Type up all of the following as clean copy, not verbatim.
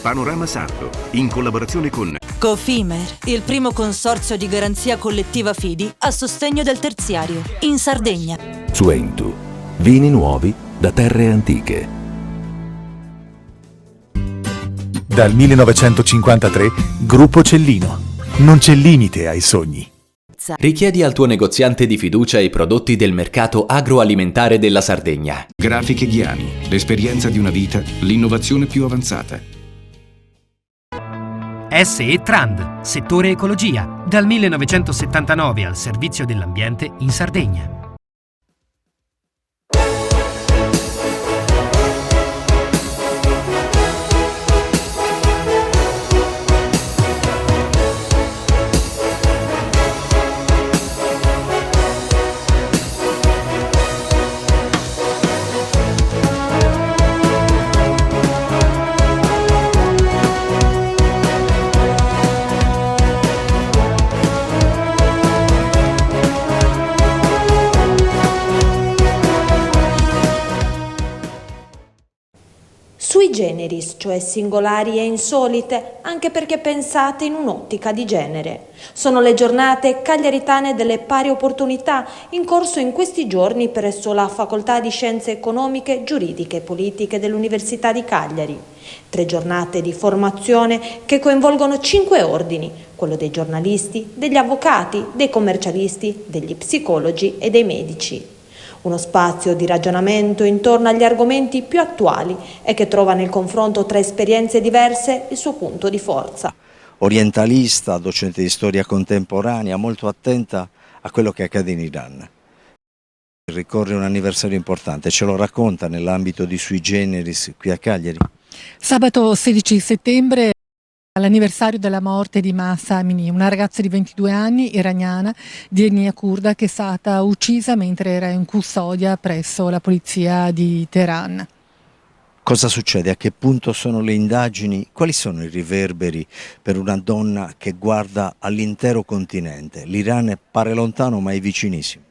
Panorama Sardo, in collaborazione con Cofimer, il primo consorzio di garanzia collettiva fidi a sostegno del terziario, in Sardegna. Suentu, vini nuovi da terre antiche. Dal 1953, Gruppo Cellino. Non c'è limite ai sogni. Richiedi al tuo negoziante di fiducia i prodotti del mercato agroalimentare della Sardegna. Grafiche Ghiani, l'esperienza di una vita, l'innovazione più avanzata. SE Trand, settore ecologia, dal 1979 al servizio dell'ambiente in Sardegna. Sui generis, cioè singolari e insolite, anche perché pensate in un'ottica di genere. Sono le giornate cagliaritane delle pari opportunità in corso in questi giorni presso la Facoltà di Scienze Economiche, Giuridiche e Politiche dell'Università di Cagliari. 3 giornate di formazione che coinvolgono 5 ordini, quello dei giornalisti, degli avvocati, dei commercialisti, degli psicologi e dei medici. Uno spazio di ragionamento intorno agli argomenti più attuali e che trova nel confronto tra esperienze diverse il suo punto di forza. Orientalista, docente di storia contemporanea, molto attenta a quello che accade in Iran. Ricorre un anniversario importante, ce lo racconta nell'ambito di Sui Generis qui a Cagliari. Sabato 16 settembre all'anniversario della morte di Mahsa Amini, una ragazza di 22 anni, iraniana, di etnia curda, che è stata uccisa mentre era in custodia presso la polizia di Teheran. Cosa succede? A che punto sono le indagini? Quali sono i riverberi per una donna che guarda all'intero continente? L'Iran pare lontano ma è vicinissimo.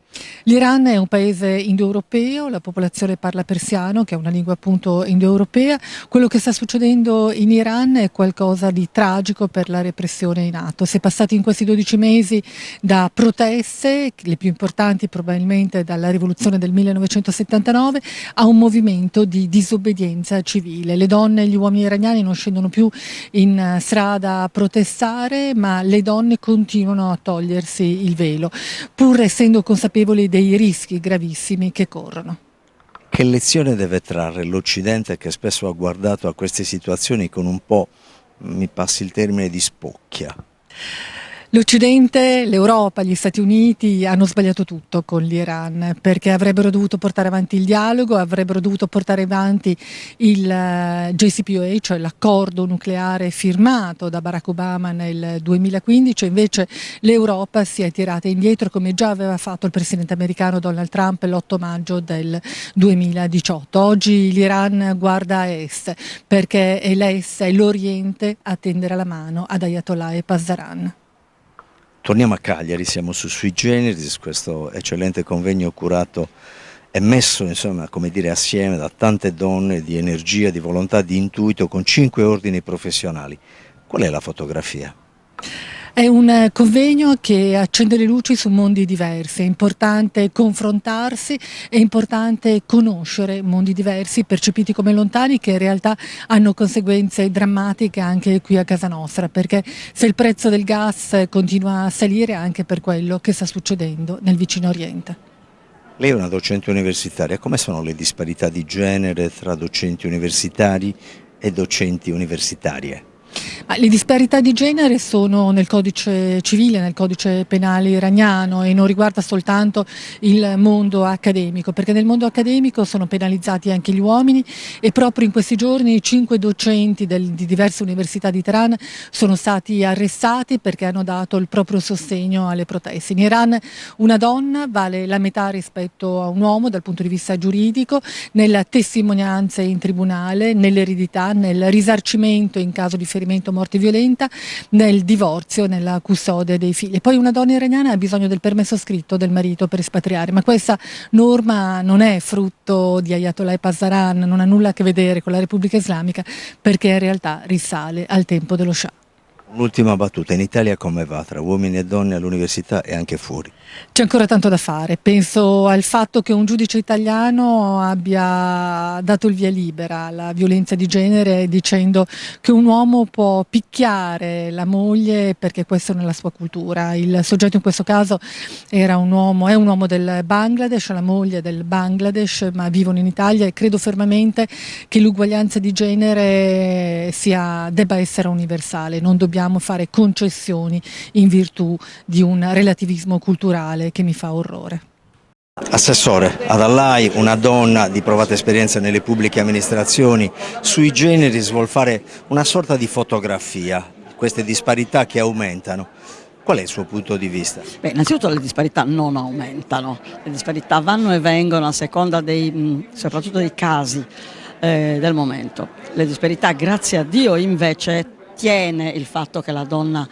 L'Iran è un paese indoeuropeo, la popolazione parla persiano, che è una lingua appunto indoeuropea. Quello che sta succedendo in Iran è qualcosa di tragico per la repressione in atto. Si è passati in questi 12 mesi da proteste, le più importanti probabilmente dalla rivoluzione del 1979, a un movimento di disobbedienza civile. Le donne e gli uomini iraniani non scendono più in strada a protestare, ma le donne continuano a togliersi il velo, pur essendo consapevoli dei rischi gravissimi che corrono. Che lezione deve trarre l'Occidente, che spesso ha guardato a queste situazioni con un po', mi passi il termine, di spocchia? L'Occidente, l'Europa, gli Stati Uniti hanno sbagliato tutto con l'Iran, perché avrebbero dovuto portare avanti il dialogo, avrebbero dovuto portare avanti il JCPOA, cioè l'accordo nucleare firmato da Barack Obama nel 2015, invece l'Europa si è tirata indietro, come già aveva fatto il presidente americano Donald Trump l'8 maggio del 2018. Oggi l'Iran guarda a est, perché è l'est, è l'Oriente a tendere la mano ad Ayatollah e Pasdaran. Torniamo a Cagliari, siamo su Sui Generis, questo eccellente convegno curato e messo, insomma, come dire, assieme da tante donne di energia, di volontà, di intuito, con 5 ordini professionali. Qual è la fotografia? È un convegno che accende le luci su mondi diversi, è importante confrontarsi, è importante conoscere mondi diversi percepiti come lontani, che in realtà hanno conseguenze drammatiche anche qui a casa nostra, perché se il prezzo del gas continua a salire anche per quello che sta succedendo nel vicino Oriente. Lei è una docente universitaria, come sono le disparità di genere tra docenti universitari e docenti universitarie? Le disparità di genere sono nel codice civile, nel codice penale iraniano, e non riguarda soltanto il mondo accademico, perché nel mondo accademico sono penalizzati anche gli uomini, e proprio in questi giorni 5 docenti di diverse università di Teheran sono stati arrestati perché hanno dato il proprio sostegno alle proteste. In Iran una donna vale la metà rispetto a un uomo dal punto di vista giuridico, nella testimonianza in tribunale, nell'eredità, nel risarcimento in caso di ferimento morte violenta, nel divorzio, nella custode dei figli. Poi una donna iraniana ha bisogno del permesso scritto del marito per espatriare, ma questa norma non è frutto di Ayatollah Pazaran, non ha nulla a che vedere con la Repubblica Islamica, perché in realtà risale al tempo dello Shah. Un'ultima battuta, in Italia come va tra uomini e donne all'università e anche fuori? C'è ancora tanto da fare, penso al fatto che un giudice italiano abbia dato il via libera alla violenza di genere dicendo che un uomo può picchiare la moglie perché questo è nella sua cultura. Il soggetto in questo caso era un uomo, è un uomo del Bangladesh, la moglie del Bangladesh, ma vivono in Italia e credo fermamente che l'uguaglianza di genere debba essere universale, non dobbiamo fare concessioni in virtù di un relativismo culturale che mi fa orrore. Assessore, Adallai, una donna di provata esperienza nelle pubbliche amministrazioni, sui generis vuol fare una sorta di fotografia, queste disparità che aumentano. Qual è il suo punto di vista? Beh, innanzitutto le disparità non aumentano, le disparità vanno e vengono a seconda soprattutto dei casi del momento. Le disparità, grazie a Dio, invece tiene il fatto che la donna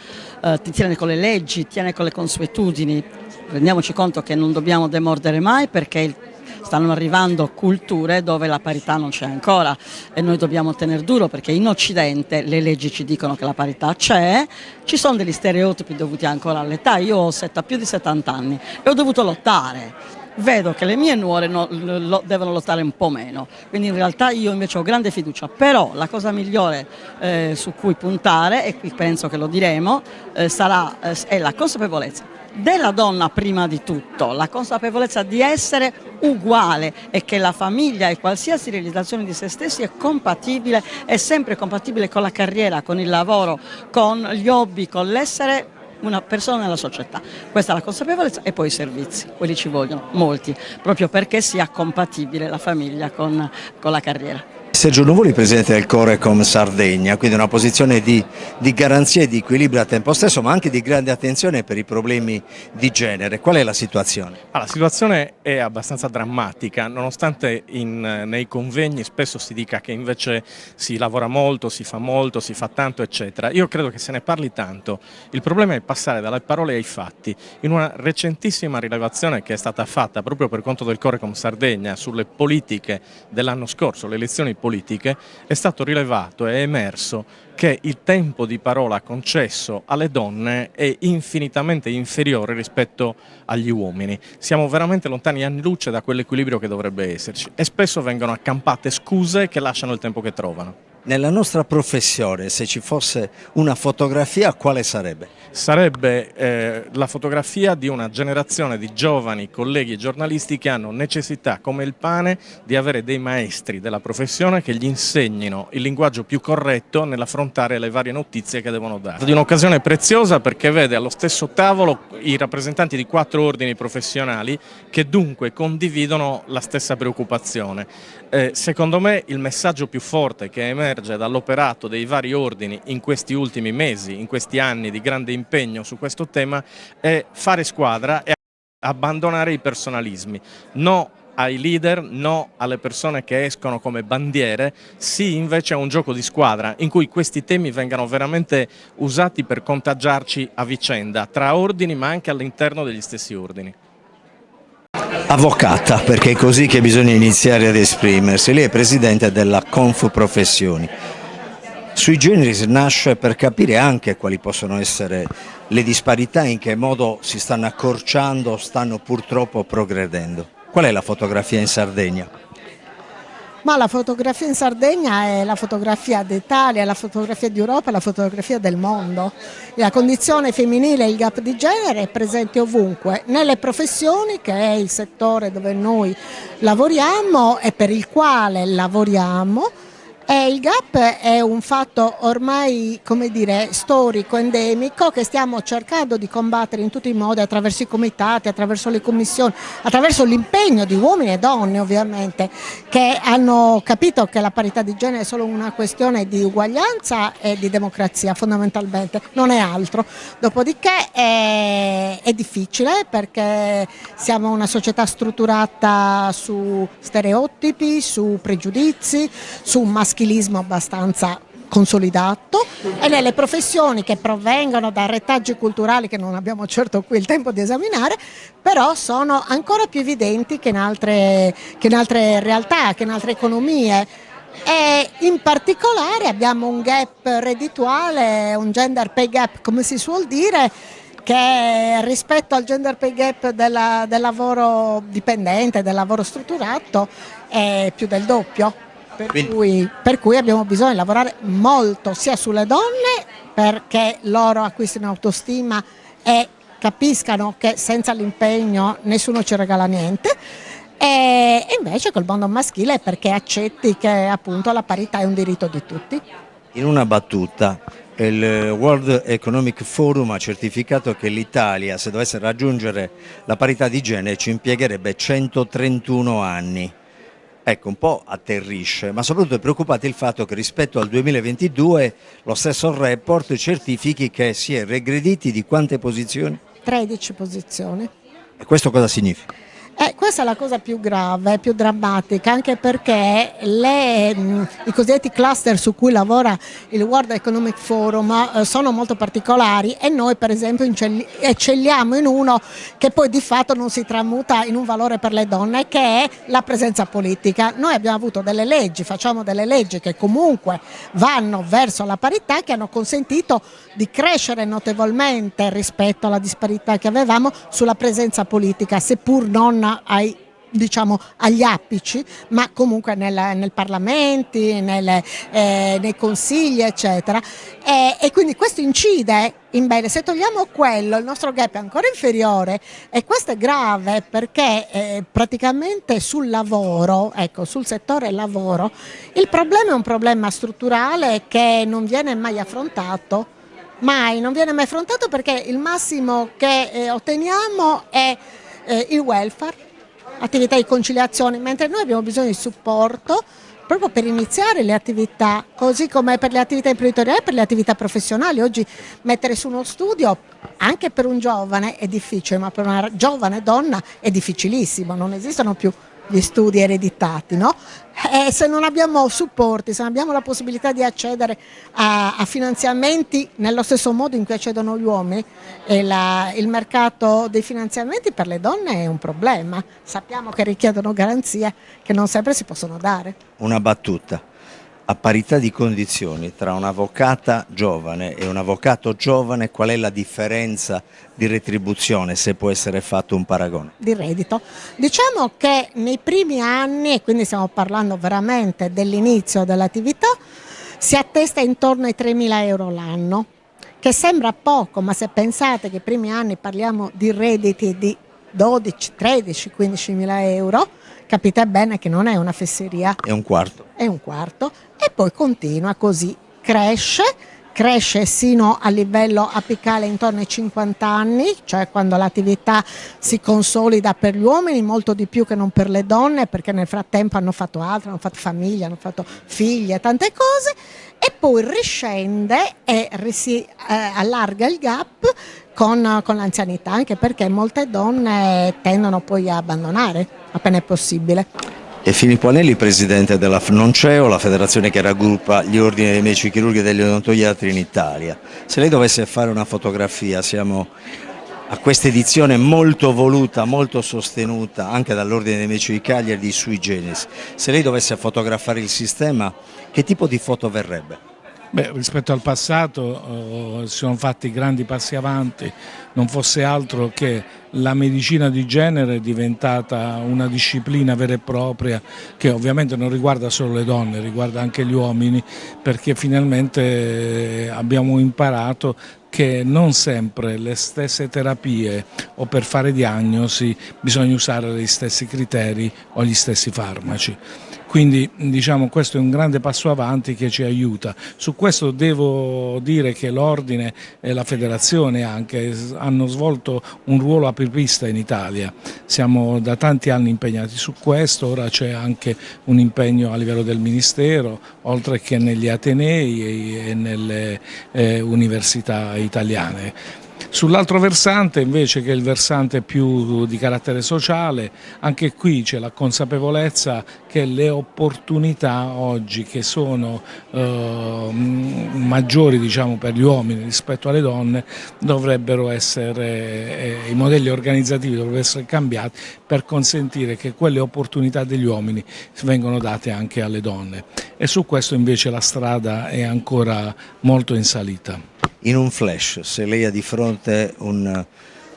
ti tiene con le leggi, tiene con le consuetudini. Rendiamoci conto che non dobbiamo demordere mai perché stanno arrivando culture dove la parità non c'è ancora e noi dobbiamo tener duro perché in Occidente le leggi ci dicono che la parità c'è, ci sono degli stereotipi dovuti ancora all'età. Io ho più di 70 anni e ho dovuto lottare. Vedo che le mie nuore devono lottare un po' meno, quindi in realtà io invece ho grande fiducia, però la cosa migliore su cui puntare, e qui penso che lo diremo, è la consapevolezza della donna prima di tutto, la consapevolezza di essere uguale e che la famiglia e qualsiasi realizzazione di se stessi è sempre compatibile con la carriera, con il lavoro, con gli hobby, con l'essere una persona nella società. Questa è la consapevolezza e poi i servizi, quelli ci vogliono, molti, proprio perché sia compatibile la famiglia con la carriera. Sergio Nuvoli, presidente del Corecom Sardegna, quindi una posizione di garanzia e di equilibrio a tempo stesso, ma anche di grande attenzione per i problemi di genere. Qual è la situazione? La situazione è abbastanza drammatica, nonostante nei convegni spesso si dica che invece si lavora molto, si fa tanto, eccetera. Io credo che se ne parli tanto. Il problema è passare dalle parole ai fatti. In una recentissima rilevazione che è stata fatta proprio per conto del Corecom Sardegna sulle politiche dell'anno scorso, le elezioni politiche, è stato rilevato e è emerso che il tempo di parola concesso alle donne è infinitamente inferiore rispetto agli uomini. Siamo veramente lontani anni luce da quell'equilibrio che dovrebbe esserci e spesso vengono accampate scuse che lasciano il tempo che trovano. Nella nostra professione, se ci fosse una fotografia, quale sarebbe? Sarebbe la fotografia di una generazione di giovani colleghi e giornalisti che hanno necessità, come il pane, di avere dei maestri della professione che gli insegnino il linguaggio più corretto nell'affrontare le varie notizie che devono dare. Di un'occasione preziosa perché vede allo stesso tavolo i rappresentanti di 4 ordini professionali che dunque condividono la stessa preoccupazione. Secondo me il messaggio più forte che emerge dall'operato dei vari ordini in questi ultimi mesi, in questi anni di grande impegno su questo tema, è fare squadra e abbandonare i personalismi. No ai leader, no alle persone che escono come bandiere, sì invece a un gioco di squadra in cui questi temi vengano veramente usati per contagiarci a vicenda, tra ordini ma anche all'interno degli stessi ordini. Avvocata, perché è così che bisogna iniziare ad esprimersi. Lei è presidente della Confprofessioni. Sui generis nasce per capire anche quali possono essere le disparità, in che modo si stanno accorciando, stanno purtroppo progredendo. Qual è la fotografia in Sardegna? Ma la fotografia in Sardegna è la fotografia d'Italia, la fotografia d'Europa, la fotografia del mondo. La condizione femminile e il gap di genere è presente ovunque, nelle professioni, che è il settore dove noi lavoriamo e per il quale lavoriamo. E il gap è un fatto ormai, come dire, storico, endemico, che stiamo cercando di combattere in tutti i modi, attraverso i comitati, attraverso le commissioni, attraverso l'impegno di uomini e donne ovviamente, che hanno capito che la parità di genere è solo una questione di uguaglianza e di democrazia, fondamentalmente, non è altro. Dopodiché è difficile perché siamo una società strutturata su stereotipi, su pregiudizi, su maschilismo abbastanza consolidato, e nelle professioni che provengono da retaggi culturali che non abbiamo certo qui il tempo di esaminare, però sono ancora più evidenti che in altre realtà, che in altre economie. E in particolare abbiamo un gap reddituale, un gender pay gap come si suol dire, che rispetto al gender pay gap del lavoro dipendente, del lavoro strutturato, è più del doppio. Per cui abbiamo bisogno di lavorare molto sia sulle donne, perché loro acquistino autostima e capiscano che senza l'impegno nessuno ci regala niente, e invece col mondo maschile perché accetti che appunto la parità è un diritto di tutti. In una battuta, il World Economic Forum ha certificato che l'Italia, se dovesse raggiungere la parità di genere, ci impiegherebbe 131 anni. Ecco, un po' atterrisce, ma soprattutto è preoccupato il fatto che rispetto al 2022 lo stesso report certifichi che si è regrediti di quante posizioni? 13 posizioni. E questo cosa significa? Questa è la cosa più grave, più drammatica, anche perché i cosiddetti cluster su cui lavora il World Economic Forum sono molto particolari, e noi per esempio eccelliamo in uno che poi di fatto non si tramuta in un valore per le donne, che è la presenza politica. Noi abbiamo avuto delle leggi, facciamo delle leggi che comunque vanno verso la parità, che hanno consentito di crescere notevolmente rispetto alla disparità che avevamo sulla presenza politica, seppur non agli apici, ma comunque nel Parlamenti, nei consigli eccetera, e quindi questo incide in bene. Se togliamo quello, il nostro gap è ancora inferiore, e questo è grave perché praticamente sul lavoro, ecco, sul settore lavoro, il problema è un problema strutturale che non viene mai affrontato. Non viene mai affrontato perché il massimo che otteniamo è il welfare, attività di conciliazione, mentre noi abbiamo bisogno di supporto proprio per iniziare le attività, così come per le attività imprenditoriali e per le attività professionali. Oggi mettere su uno studio anche per un giovane è difficile, ma per una giovane donna è difficilissimo, non esistono più gli studi ereditati, no? E se non abbiamo supporti, se non abbiamo la possibilità di accedere a finanziamenti nello stesso modo in cui accedono gli uomini, il mercato dei finanziamenti per le donne è un problema. Sappiamo che richiedono garanzie che non sempre si possono dare. Una battuta. A parità di condizioni tra un'avvocata giovane e un avvocato giovane, qual è la differenza di retribuzione, se può essere fatto un paragone? Di reddito. Diciamo che nei primi anni, e quindi stiamo parlando veramente dell'inizio dell'attività, si attesta intorno ai 3.000 euro l'anno, che sembra poco, ma se pensate che i primi anni parliamo di redditi di 12, 13, 15.000 euro, capite bene che non è una fesseria. È un quarto. È un quarto, e poi continua così, cresce sino al livello apicale intorno ai 50 anni, cioè quando l'attività si consolida per gli uomini, molto di più che non per le donne, perché nel frattempo hanno fatto altro, hanno fatto famiglia, hanno fatto figli e tante cose, e poi riscende e si allarga il gap con l'anzianità, anche perché molte donne tendono poi a abbandonare appena è possibile. E Filippo Anelli, presidente della FNONCEO, la federazione che raggruppa gli ordini dei medici chirurghi e degli odontoiatri in Italia. Se lei dovesse fare una fotografia, siamo a questa edizione molto voluta, molto sostenuta anche dall'ordine dei medici di Cagliari di Sui Generis, se lei dovesse fotografare il sistema, che tipo di foto verrebbe? Beh, rispetto al passato si sono fatti grandi passi avanti, non fosse altro che la medicina di genere è diventata una disciplina vera e propria che ovviamente non riguarda solo le donne, riguarda anche gli uomini, perché finalmente abbiamo imparato che non sempre le stesse terapie o per fare diagnosi bisogna usare gli stessi criteri o gli stessi farmaci. Quindi diciamo questo è un grande passo avanti che ci aiuta. Su questo devo dire che l'Ordine e la Federazione anche hanno svolto un ruolo apripista in Italia. Siamo da tanti anni impegnati su questo, ora c'è anche un impegno a livello del Ministero, oltre che negli Atenei e nelle università italiane. Sull'altro versante invece, che è il versante più di carattere sociale, anche qui c'è la consapevolezza che le opportunità oggi che sono maggiori, diciamo, per gli uomini rispetto alle donne dovrebbero essere, i modelli organizzativi dovrebbero essere cambiati per consentire che quelle opportunità degli uomini vengano date anche alle donne, e su questo invece la strada è ancora molto in salita. In un flash, se lei ha di fronte un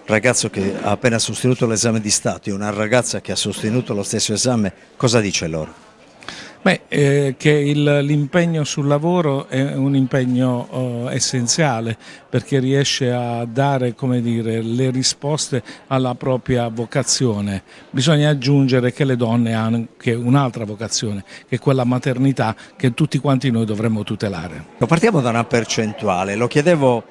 ragazzo che ha appena sostenuto l'esame di Stato e una ragazza che ha sostenuto lo stesso esame, cosa dice loro? Beh, che l'impegno sul lavoro è un impegno essenziale, perché riesce a dare, come dire, le risposte alla propria vocazione. Bisogna aggiungere che le donne hanno anche un'altra vocazione, che è quella maternità, che tutti quanti noi dovremmo tutelare. Partiamo da una percentuale, lo chiedevo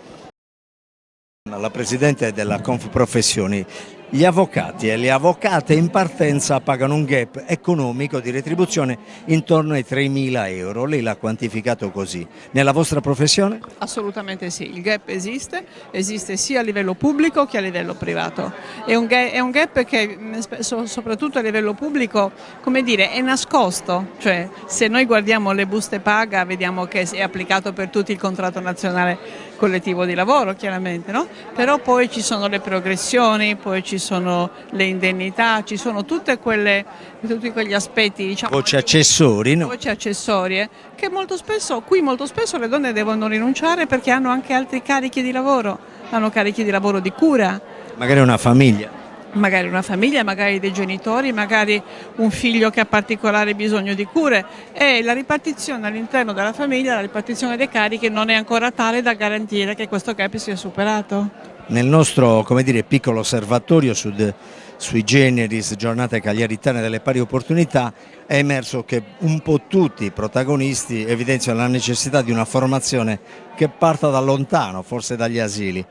alla Presidente della Confprofessioni. Gli avvocati e le avvocate in partenza pagano un gap economico di retribuzione intorno ai 3.000 euro, lei l'ha quantificato così. Nella vostra professione? Assolutamente sì, il gap esiste sia a livello pubblico che a livello privato. È un gap che soprattutto a livello pubblico, come dire, è nascosto, cioè se noi guardiamo le buste paga vediamo che è applicato per tutti il contratto nazionale collettivo di lavoro, chiaramente, no? Però poi ci sono le progressioni, poi ci sono le indennità, ci sono tutti quegli aspetti, diciamo, voci accessori, no? Voci accessorie, che molto spesso le donne devono rinunciare perché hanno anche altri carichi di lavoro, hanno carichi di lavoro di cura. Magari una famiglia, magari dei genitori, magari un figlio che ha particolare bisogno di cure, e la ripartizione all'interno della famiglia, la ripartizione dei carichi non è ancora tale da garantire che questo gap sia superato. Nel nostro, come dire, piccolo osservatorio sui generis, giornate cagliaritane delle pari opportunità, è emerso che un po' tutti i protagonisti evidenziano la necessità di una formazione che parta da lontano, forse dagli asili.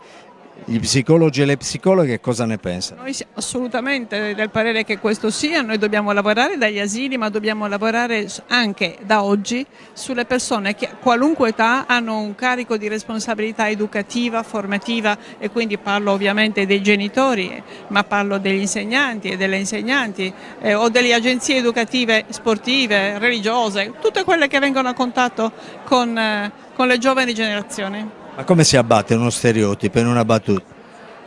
Gli psicologi e le psicologhe cosa ne pensano? Noi siamo assolutamente del parere che questo sia, noi dobbiamo lavorare dagli asili, ma dobbiamo lavorare anche da oggi sulle persone che a qualunque età hanno un carico di responsabilità educativa, formativa, e quindi parlo ovviamente dei genitori, ma parlo degli insegnanti e delle insegnanti o delle agenzie educative, sportive, religiose, tutte quelle che vengono a contatto con le giovani generazioni. Ma come si abbatte uno stereotipo in una battuta?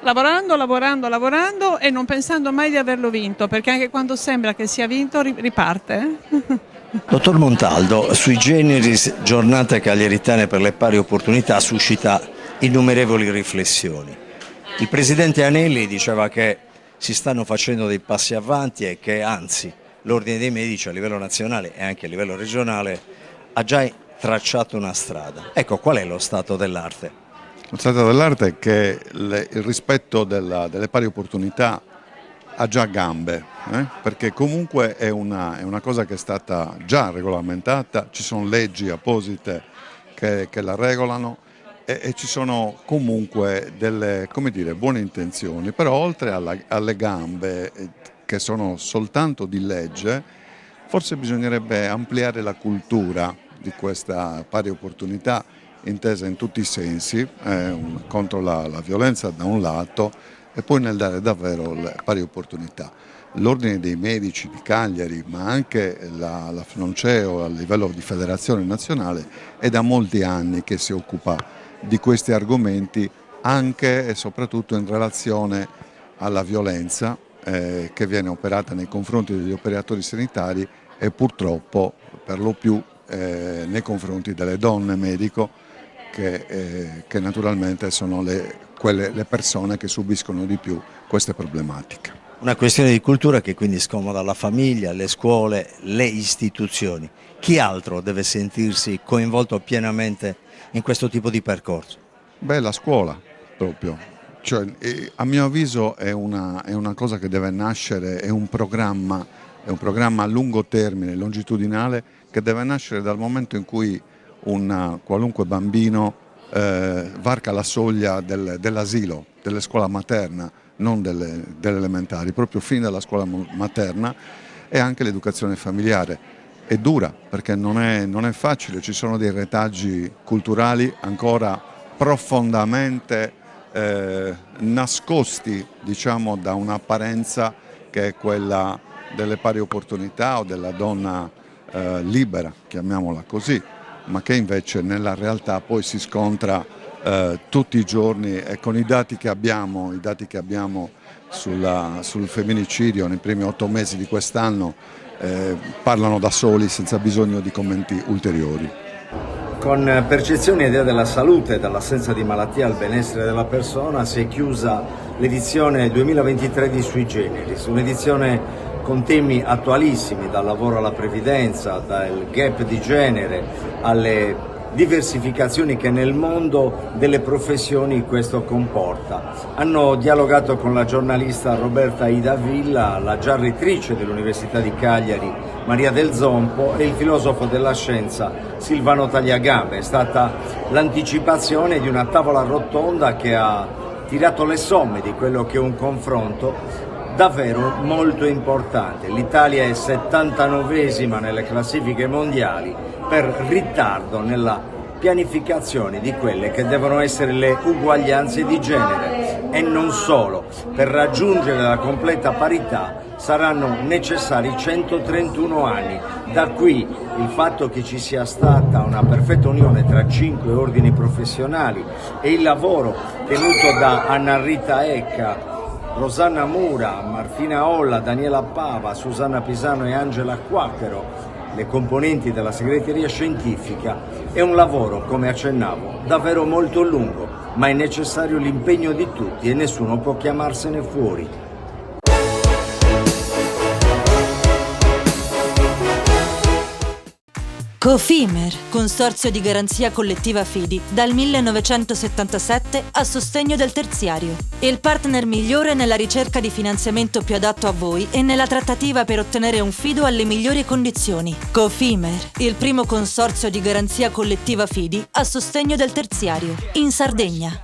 Lavorando e non pensando mai di averlo vinto, perché anche quando sembra che sia vinto riparte. Dottor Montaldo, sui generis, giornate cagliaritane per le pari opportunità suscita innumerevoli riflessioni. Il Presidente Anelli diceva che si stanno facendo dei passi avanti e che anzi l'Ordine dei Medici a livello nazionale e anche a livello regionale ha già tracciato una strada. Ecco, qual è lo stato dell'arte? Lo stato dell'arte è che il rispetto delle pari opportunità ha già gambe, perché comunque è una cosa che è stata già regolamentata, ci sono leggi apposite che la regolano e ci sono comunque delle, come dire, buone intenzioni, però oltre alle gambe che sono soltanto di legge, forse bisognerebbe ampliare la cultura di questa pari opportunità intesa in tutti i sensi, contro la violenza da un lato e poi nel dare davvero le pari opportunità. L'Ordine dei Medici di Cagliari, ma anche la FNONCEO a livello di federazione nazionale, è da molti anni che si occupa di questi argomenti, anche e soprattutto in relazione alla violenza che viene operata nei confronti degli operatori sanitari e purtroppo per lo più nei confronti delle donne medico che naturalmente sono le persone che subiscono di più queste problematiche. Una questione di cultura che quindi scomoda la famiglia, le scuole, le istituzioni. Chi altro deve sentirsi coinvolto pienamente in questo tipo di percorso? Beh, la scuola proprio. Cioè, a mio avviso è una cosa che deve nascere, è un programma a lungo termine, longitudinale, che deve nascere dal momento in cui un qualunque bambino varca la soglia dell'asilo, delle scuole materna, non delle elementari, proprio fin dalla scuola materna, e anche l'educazione familiare. È dura perché non è facile, ci sono dei retaggi culturali ancora profondamente nascosti, diciamo, da un'apparenza che è quella delle pari opportunità o della donna libera, chiamiamola così, ma che invece nella realtà poi si scontra tutti i giorni, e con i dati che abbiamo sul femminicidio nei primi 8 mesi di quest'anno parlano da soli, senza bisogno di commenti ulteriori. Con percezione e idea della salute, dall'assenza di malattia al benessere della persona, si è chiusa l'edizione 2023 di Sui Generis, un'edizione con temi attualissimi, dal lavoro alla previdenza, dal gap di genere alle diversificazioni che nel mondo delle professioni questo comporta. Hanno dialogato con la giornalista Roberta Ida Villa, la già rettrice dell'Università di Cagliari Maria Del Zompo e il filosofo della scienza Silvano Tagliagambe. È stata l'anticipazione di una tavola rotonda che ha tirato le somme di quello che è un confronto davvero molto importante. L'Italia è 79esima nelle classifiche mondiali per ritardo nella pianificazione di quelle che devono essere le uguaglianze di genere, e non solo. Per raggiungere la completa parità saranno necessari 131 anni. Da qui il fatto che ci sia stata una perfetta unione tra 5 ordini professionali e il lavoro tenuto da Anna Rita Ecca, Rosanna Mura, Martina Olla, Daniela Pava, Susanna Pisano e Angela Quacchero, le componenti della segreteria scientifica. È un lavoro, come accennavo, davvero molto lungo, ma è necessario l'impegno di tutti e nessuno può chiamarsene fuori. Cofimer, consorzio di garanzia collettiva Fidi, dal 1977 a sostegno del terziario. Il partner migliore nella ricerca di finanziamento più adatto a voi e nella trattativa per ottenere un fido alle migliori condizioni. Cofimer, il primo consorzio di garanzia collettiva Fidi a sostegno del terziario, in Sardegna.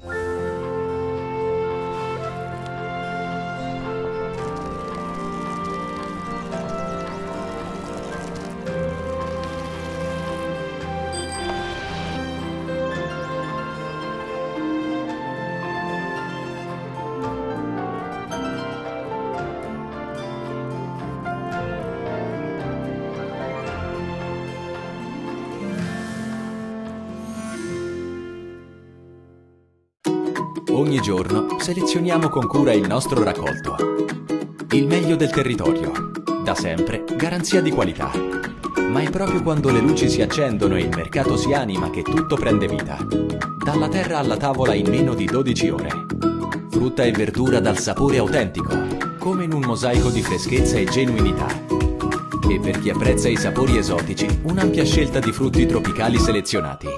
Ogni giorno selezioniamo con cura il nostro raccolto. Il meglio del territorio. Da sempre, garanzia di qualità. Ma è proprio quando le luci si accendono e il mercato si anima che tutto prende vita. Dalla terra alla tavola in meno di 12 ore. Frutta e verdura dal sapore autentico, come in un mosaico di freschezza e genuinità. E per chi apprezza i sapori esotici, un'ampia scelta di frutti tropicali selezionati.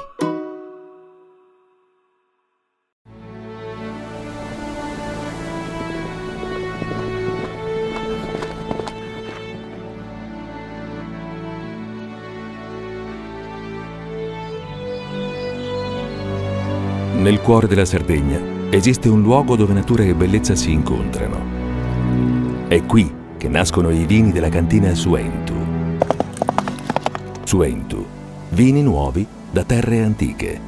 Nel cuore della Sardegna esiste un luogo dove natura e bellezza si incontrano. È qui che nascono i vini della cantina Suentu. Suentu, vini nuovi da terre antiche.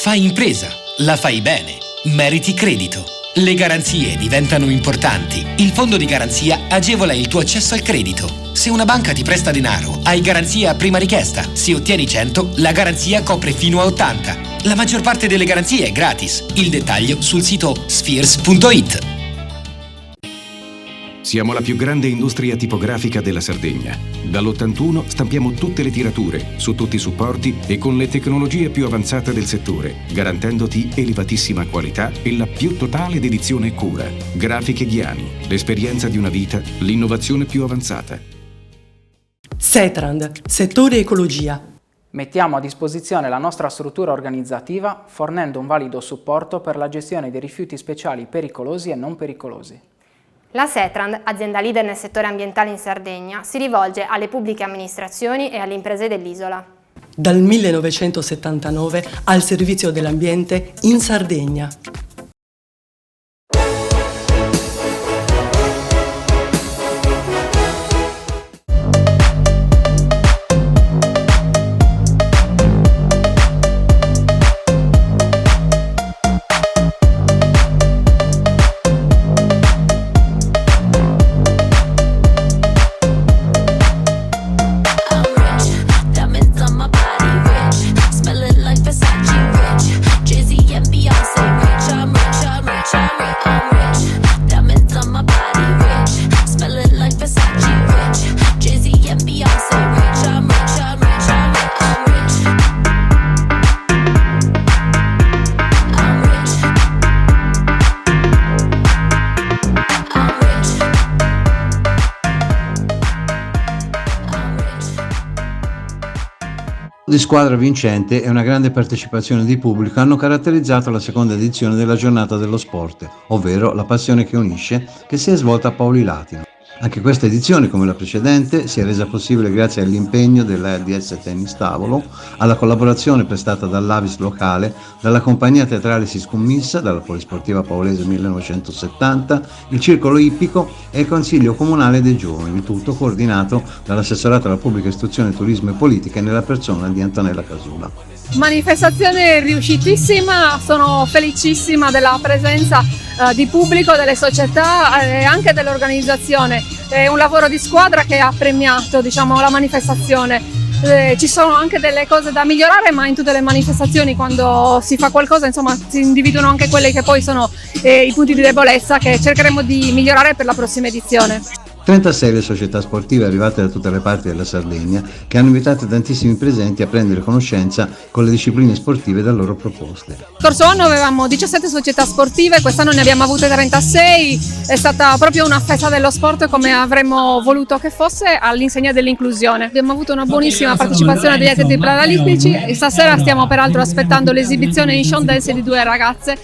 Fai impresa, la fai bene, meriti credito. Le garanzie diventano importanti. Il fondo di garanzia agevola il tuo accesso al credito. Se una banca ti presta denaro, hai garanzia a prima richiesta. Se ottieni 100, la garanzia copre fino a 80. La maggior parte delle garanzie è gratis. Il dettaglio sul sito spheres.it. Siamo la più grande industria tipografica della Sardegna. Dall'81 stampiamo tutte le tirature, su tutti i supporti e con le tecnologie più avanzate del settore, garantendoti elevatissima qualità e la più totale dedizione e cura. Grafiche Ghiani, l'esperienza di una vita, l'innovazione più avanzata. Setrand, settore ecologia. Mettiamo a disposizione la nostra struttura organizzativa fornendo un valido supporto per la gestione dei rifiuti speciali pericolosi e non pericolosi. La Setrand, azienda leader nel settore ambientale in Sardegna, si rivolge alle pubbliche amministrazioni e alle imprese dell'isola. Dal 1979 al servizio dell'ambiente in Sardegna. Di squadra vincente e una grande partecipazione di pubblico hanno caratterizzato la seconda edizione della Giornata dello Sport, ovvero la passione che unisce, che si è svolta a Paoli Latino. Anche questa edizione, come la precedente, si è resa possibile grazie all'impegno dell'ADS Tennis Tavolo, alla collaborazione prestata dall'Avis locale, dalla compagnia teatrale Si Scommissa, dalla Polisportiva Paolese 1970, il Circolo Ippico e il Consiglio Comunale dei Giovani, tutto coordinato dall'assessorato alla pubblica istruzione, turismo e politica nella persona di Antonella Casula. Manifestazione riuscitissima, sono felicissima della presenza di pubblico, delle società e anche dell'organizzazione. È un lavoro di squadra che ha premiato, la manifestazione. Ci sono anche delle cose da migliorare, ma in tutte le manifestazioni quando si fa qualcosa si individuano anche quelli che poi sono i punti di debolezza che cercheremo di migliorare per la prossima edizione. 36 le società sportive arrivate da tutte le parti della Sardegna che hanno invitato tantissimi presenti a prendere conoscenza con le discipline sportive da loro proposte. Scorso anno avevamo 17 società sportive, quest'anno ne abbiamo avute 36, è stata proprio una festa dello sport come avremmo voluto che fosse all'insegna dell'inclusione. Abbiamo avuto una buonissima partecipazione degli atleti paralimpici e stasera stiamo peraltro aspettando l'esibizione in show dance di 2 ragazze,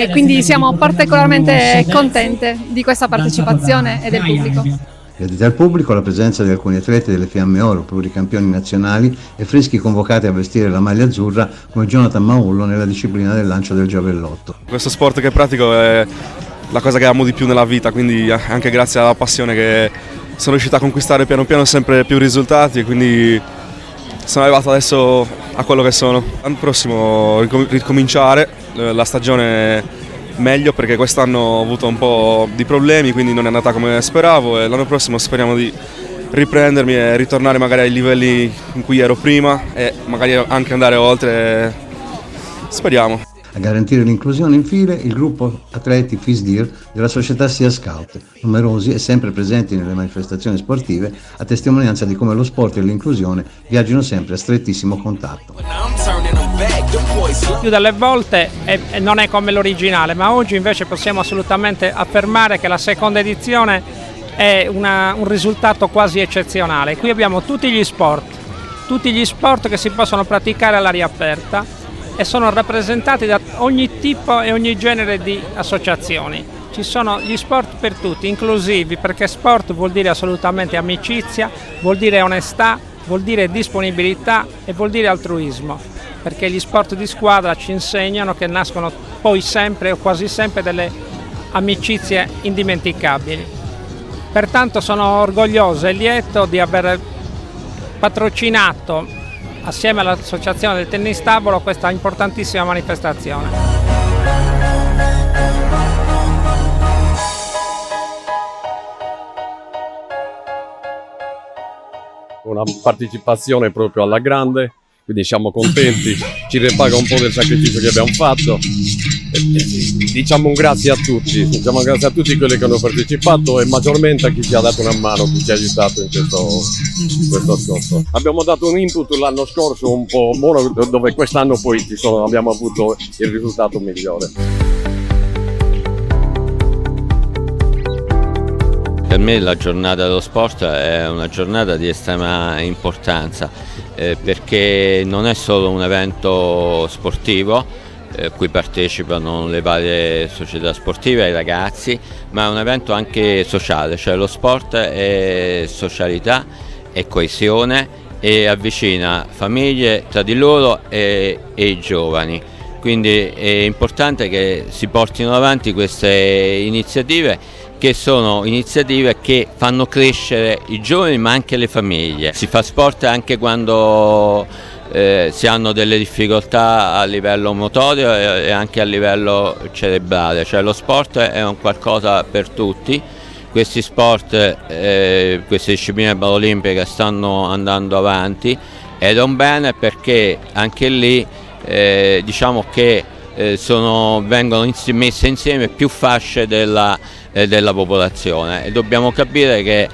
quindi siamo particolarmente contente di questa partecipazione e del pubblico. Gradita al pubblico la presenza di alcuni atleti delle Fiamme Oro, pluricampioni nazionali e freschi convocati a vestire la maglia azzurra come Jonathan Maullo nella disciplina del lancio del giavellotto. Questo sport che pratico è la cosa che amo di più nella vita, quindi anche grazie alla passione che sono riuscito a conquistare piano piano sempre più risultati e quindi sono arrivato adesso a quello che sono. L'anno prossimo ricominciare la stagione meglio perché quest'anno ho avuto un po' di problemi, quindi non è andata come speravo e l'anno prossimo speriamo di riprendermi e ritornare magari ai livelli in cui ero prima e magari anche andare oltre, speriamo. A garantire l'inclusione infine il gruppo atleti FISDIR della società Sia Scout, numerosi e sempre presenti nelle manifestazioni sportive, a testimonianza di come lo sport e l'inclusione viaggino sempre a strettissimo contatto. Più delle volte non è come l'originale, ma oggi invece possiamo assolutamente affermare che la seconda edizione è un risultato quasi eccezionale. Qui abbiamo tutti gli sport che si possono praticare all'aria aperta e sono rappresentati da ogni tipo e ogni genere di associazioni. Ci sono gli sport per tutti, inclusivi, perché sport vuol dire assolutamente amicizia, vuol dire onestà, vuol dire disponibilità e vuol dire altruismo, perché gli sport di squadra ci insegnano che nascono poi sempre o quasi sempre delle amicizie indimenticabili. Pertanto sono orgoglioso e lieto di aver patrocinato assieme all'Associazione del Tennis Tavolo questa importantissima manifestazione. Una partecipazione proprio alla grande, quindi siamo contenti, ci ripaga un po' del sacrificio che abbiamo fatto. Diciamo un grazie a tutti, quelli che hanno partecipato e maggiormente a chi ci ha dato una mano, chi ci ha aiutato in questo scorso. Abbiamo dato un input l'anno scorso un po' buono, dove quest'anno poi abbiamo avuto il risultato migliore. Per me la giornata dello sport è una giornata di estrema importanza perché non è solo un evento sportivo a cui partecipano le varie società sportive e i ragazzi, ma è un evento anche sociale, cioè lo sport è socialità, è coesione e avvicina famiglie tra di loro e i giovani. Quindi è importante che si portino avanti queste iniziative che sono iniziative che fanno crescere i giovani ma anche le famiglie. Si fa sport anche quando si hanno delle difficoltà a livello motorio e anche a livello cerebrale, cioè lo sport è un qualcosa per tutti. Questi sport, queste discipline paralimpiche stanno andando avanti ed è un bene perché anche lì diciamo che vengono messe insieme più fasce della popolazione e dobbiamo capire che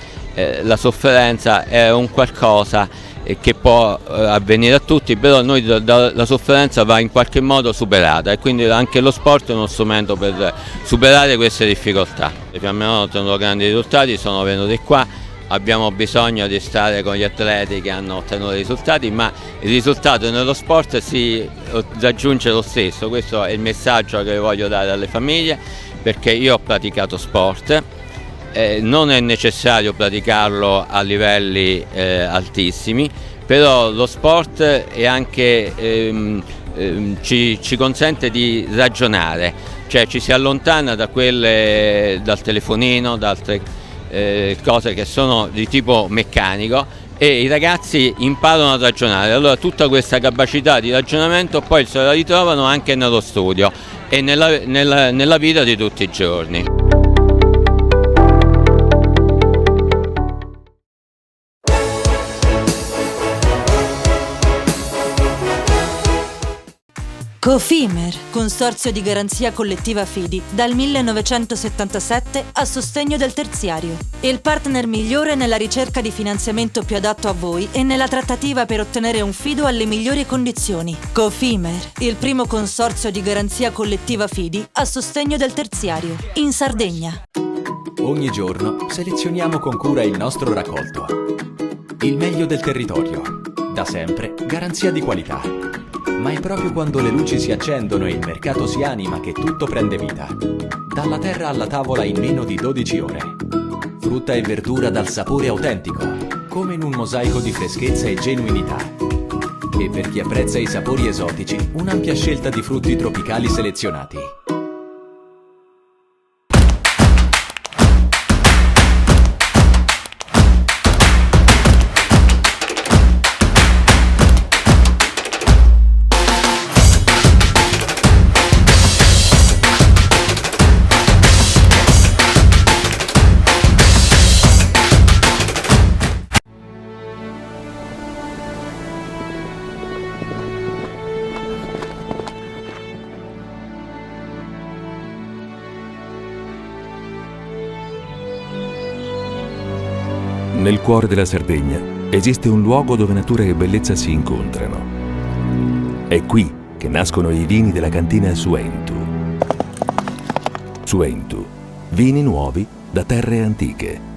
la sofferenza è un qualcosa che può avvenire a tutti, però la sofferenza va in qualche modo superata e quindi anche lo sport è uno strumento per superare queste difficoltà. Le Fiamme Oro ottengono grandi risultati, sono venuti qua, abbiamo bisogno di stare con gli atleti che hanno ottenuto risultati, ma il risultato nello sport si raggiunge lo stesso. Questo è il messaggio che voglio dare alle famiglie, perché io ho praticato sport, non è necessario praticarlo a livelli altissimi, però lo sport è anche, ci consente di ragionare, cioè ci si allontana dal telefonino, da altre cose che sono di tipo meccanico, e i ragazzi imparano a ragionare. Allora tutta questa capacità di ragionamento poi se la ritrovano anche nello studio e nella vita di tutti i giorni. Cofimer, consorzio di garanzia collettiva Fidi, dal 1977 a sostegno del terziario. Il partner migliore nella ricerca di finanziamento più adatto a voi e nella trattativa per ottenere un fido alle migliori condizioni. Cofimer, il primo consorzio di garanzia collettiva Fidi a sostegno del terziario, in Sardegna. Ogni giorno selezioniamo con cura il nostro raccolto. Il meglio del territorio. Da sempre, garanzia di qualità. Ma è proprio quando le luci si accendono e il mercato si anima che tutto prende vita. Dalla terra alla tavola in meno di 12 ore. Frutta e verdura dal sapore autentico, come in un mosaico di freschezza e genuinità. E per chi apprezza i sapori esotici, un'ampia scelta di frutti tropicali selezionati. Nel cuore della Sardegna esiste un luogo dove natura e bellezza si incontrano. È qui che nascono i vini della cantina Suentu. Suentu, vini nuovi da terre antiche.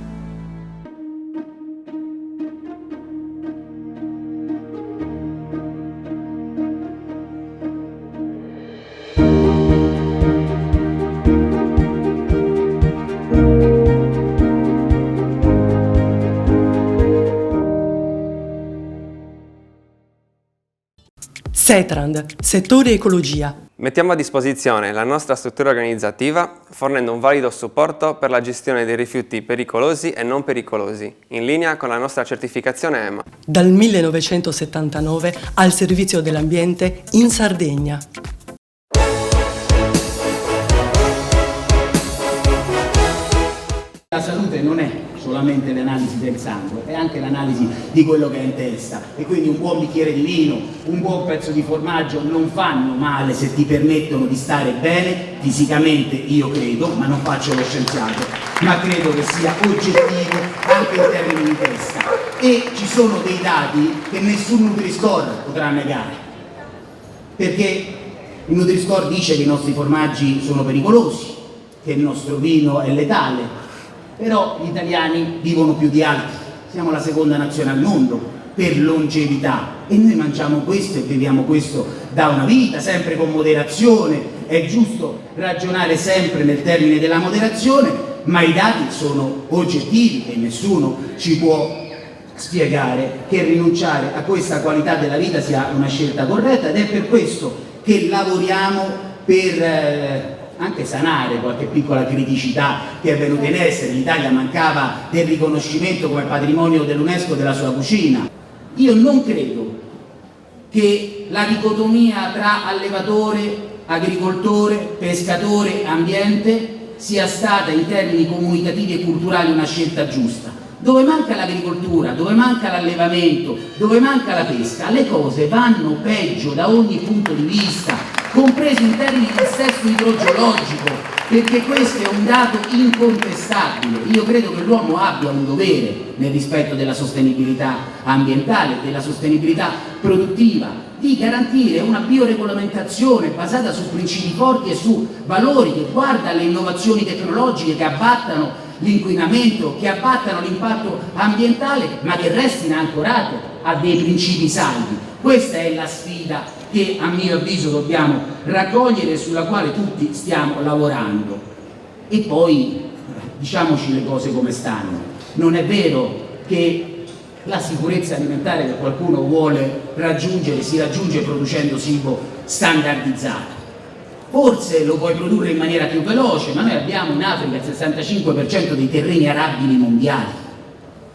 Setrand, settore ecologia. Mettiamo a disposizione la nostra struttura organizzativa fornendo un valido supporto per la gestione dei rifiuti pericolosi e non pericolosi, in linea con la nostra certificazione EMA. Dal 1979 al servizio dell'ambiente in Sardegna. La salute non è solamente l'analisi del sangue, è anche l'analisi di quello che è in testa, e quindi un buon bicchiere di vino, un buon pezzo di formaggio non fanno male se ti permettono di stare bene fisicamente, io credo, ma non faccio lo scienziato, ma credo che sia oggettivo anche in termini di testa. E ci sono dei dati che nessun Nutri-Score potrà negare, perché il Nutri-Score dice che i nostri formaggi sono pericolosi, che il nostro vino è letale. Però gli italiani vivono più di altri, siamo la seconda nazione al mondo per longevità e noi mangiamo questo e beviamo questo da una vita, sempre con moderazione. È giusto ragionare sempre nel termine della moderazione, ma i dati sono oggettivi e nessuno ci può spiegare che rinunciare a questa qualità della vita sia una scelta corretta, ed è per questo che lavoriamo per anche sanare qualche piccola criticità che è venuta in essere. L'Italia mancava del riconoscimento come patrimonio dell'UNESCO della sua cucina. Io non credo che la dicotomia tra allevatore, agricoltore, pescatore, ambiente sia stata in termini comunicativi e culturali una scelta giusta. Dove manca l'agricoltura, dove manca l'allevamento, dove manca la pesca, le cose vanno peggio da ogni punto di vista, compreso in termini di dissesto idrogeologico, perché questo è un dato incontestabile. Io credo che l'uomo abbia un dovere, nel rispetto della sostenibilità ambientale, della sostenibilità produttiva, di garantire una bioregolamentazione basata su principi forti e su valori, che guarda alle innovazioni tecnologiche che abbattano l'inquinamento, che abbattano l'impatto ambientale, ma che restino ancorate a dei principi saldi. Questa è la sfida che a mio avviso dobbiamo raccogliere e sulla quale tutti stiamo lavorando. E poi diciamoci le cose come stanno. Non è vero che la sicurezza alimentare che qualcuno vuole raggiungere si raggiunge producendo cibo standardizzato. Forse lo puoi produrre in maniera più veloce, ma noi abbiamo in Africa il 65% dei terreni arabili mondiali.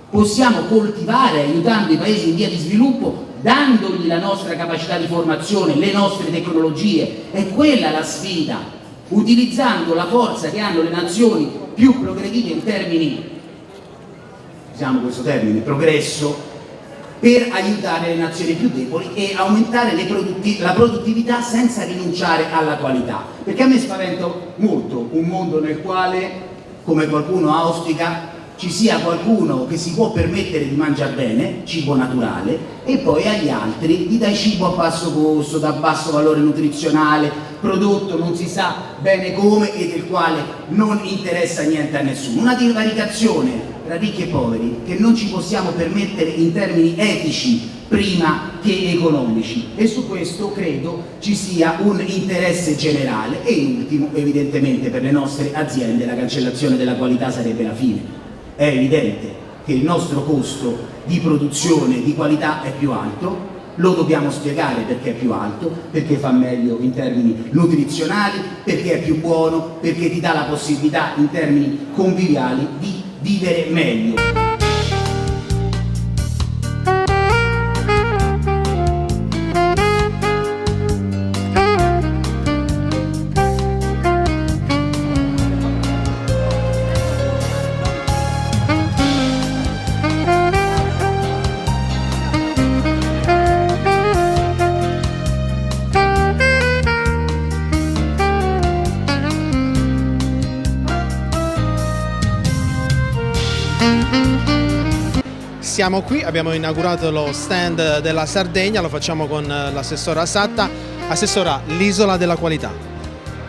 Possiamo coltivare aiutando i paesi in via di sviluppo, dandogli la nostra capacità di formazione, le nostre tecnologie. È quella la sfida, utilizzando la forza che hanno le nazioni più progredite in termini, usiamo questo termine, progresso, per aiutare le nazioni più deboli e aumentare la produttività senza rinunciare alla qualità. Perché a me spaventa molto un mondo nel quale, come qualcuno auspica, ci sia qualcuno che si può permettere di mangiare bene, cibo naturale, e poi agli altri gli dai cibo a basso costo, da basso valore nutrizionale, prodotto non si sa bene come e del quale non interessa niente a nessuno. Una divaricazione tra ricchi e poveri che non ci possiamo permettere in termini etici prima che economici, e su questo credo ci sia un interesse generale. E in ultimo, evidentemente, per le nostre aziende la cancellazione della qualità sarebbe la fine. È evidente che il nostro costo di produzione di qualità è più alto, lo dobbiamo spiegare perché è più alto, perché fa meglio in termini nutrizionali, perché è più buono, perché ti dà la possibilità in termini conviviali di vivere meglio. Siamo qui, abbiamo inaugurato lo stand della Sardegna, lo facciamo con l'assessora Satta. Assessora, l'isola della qualità.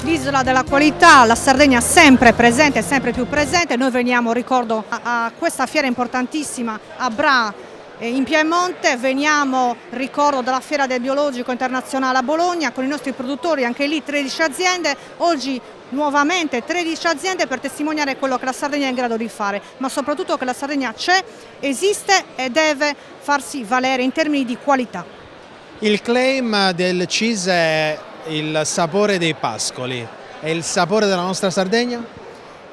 L'isola della qualità, la Sardegna sempre presente, sempre più presente. Noi veniamo, ricordo, a questa fiera importantissima a Bra, in Piemonte, veniamo, ricordo, dalla Fiera del Biologico Internazionale a Bologna con i nostri produttori, anche lì 13 aziende, oggi nuovamente 13 aziende per testimoniare quello che la Sardegna è in grado di fare, ma soprattutto che la Sardegna c'è, esiste e deve farsi valere in termini di qualità. Il claim del CIS è il sapore dei pascoli, è il sapore della nostra Sardegna?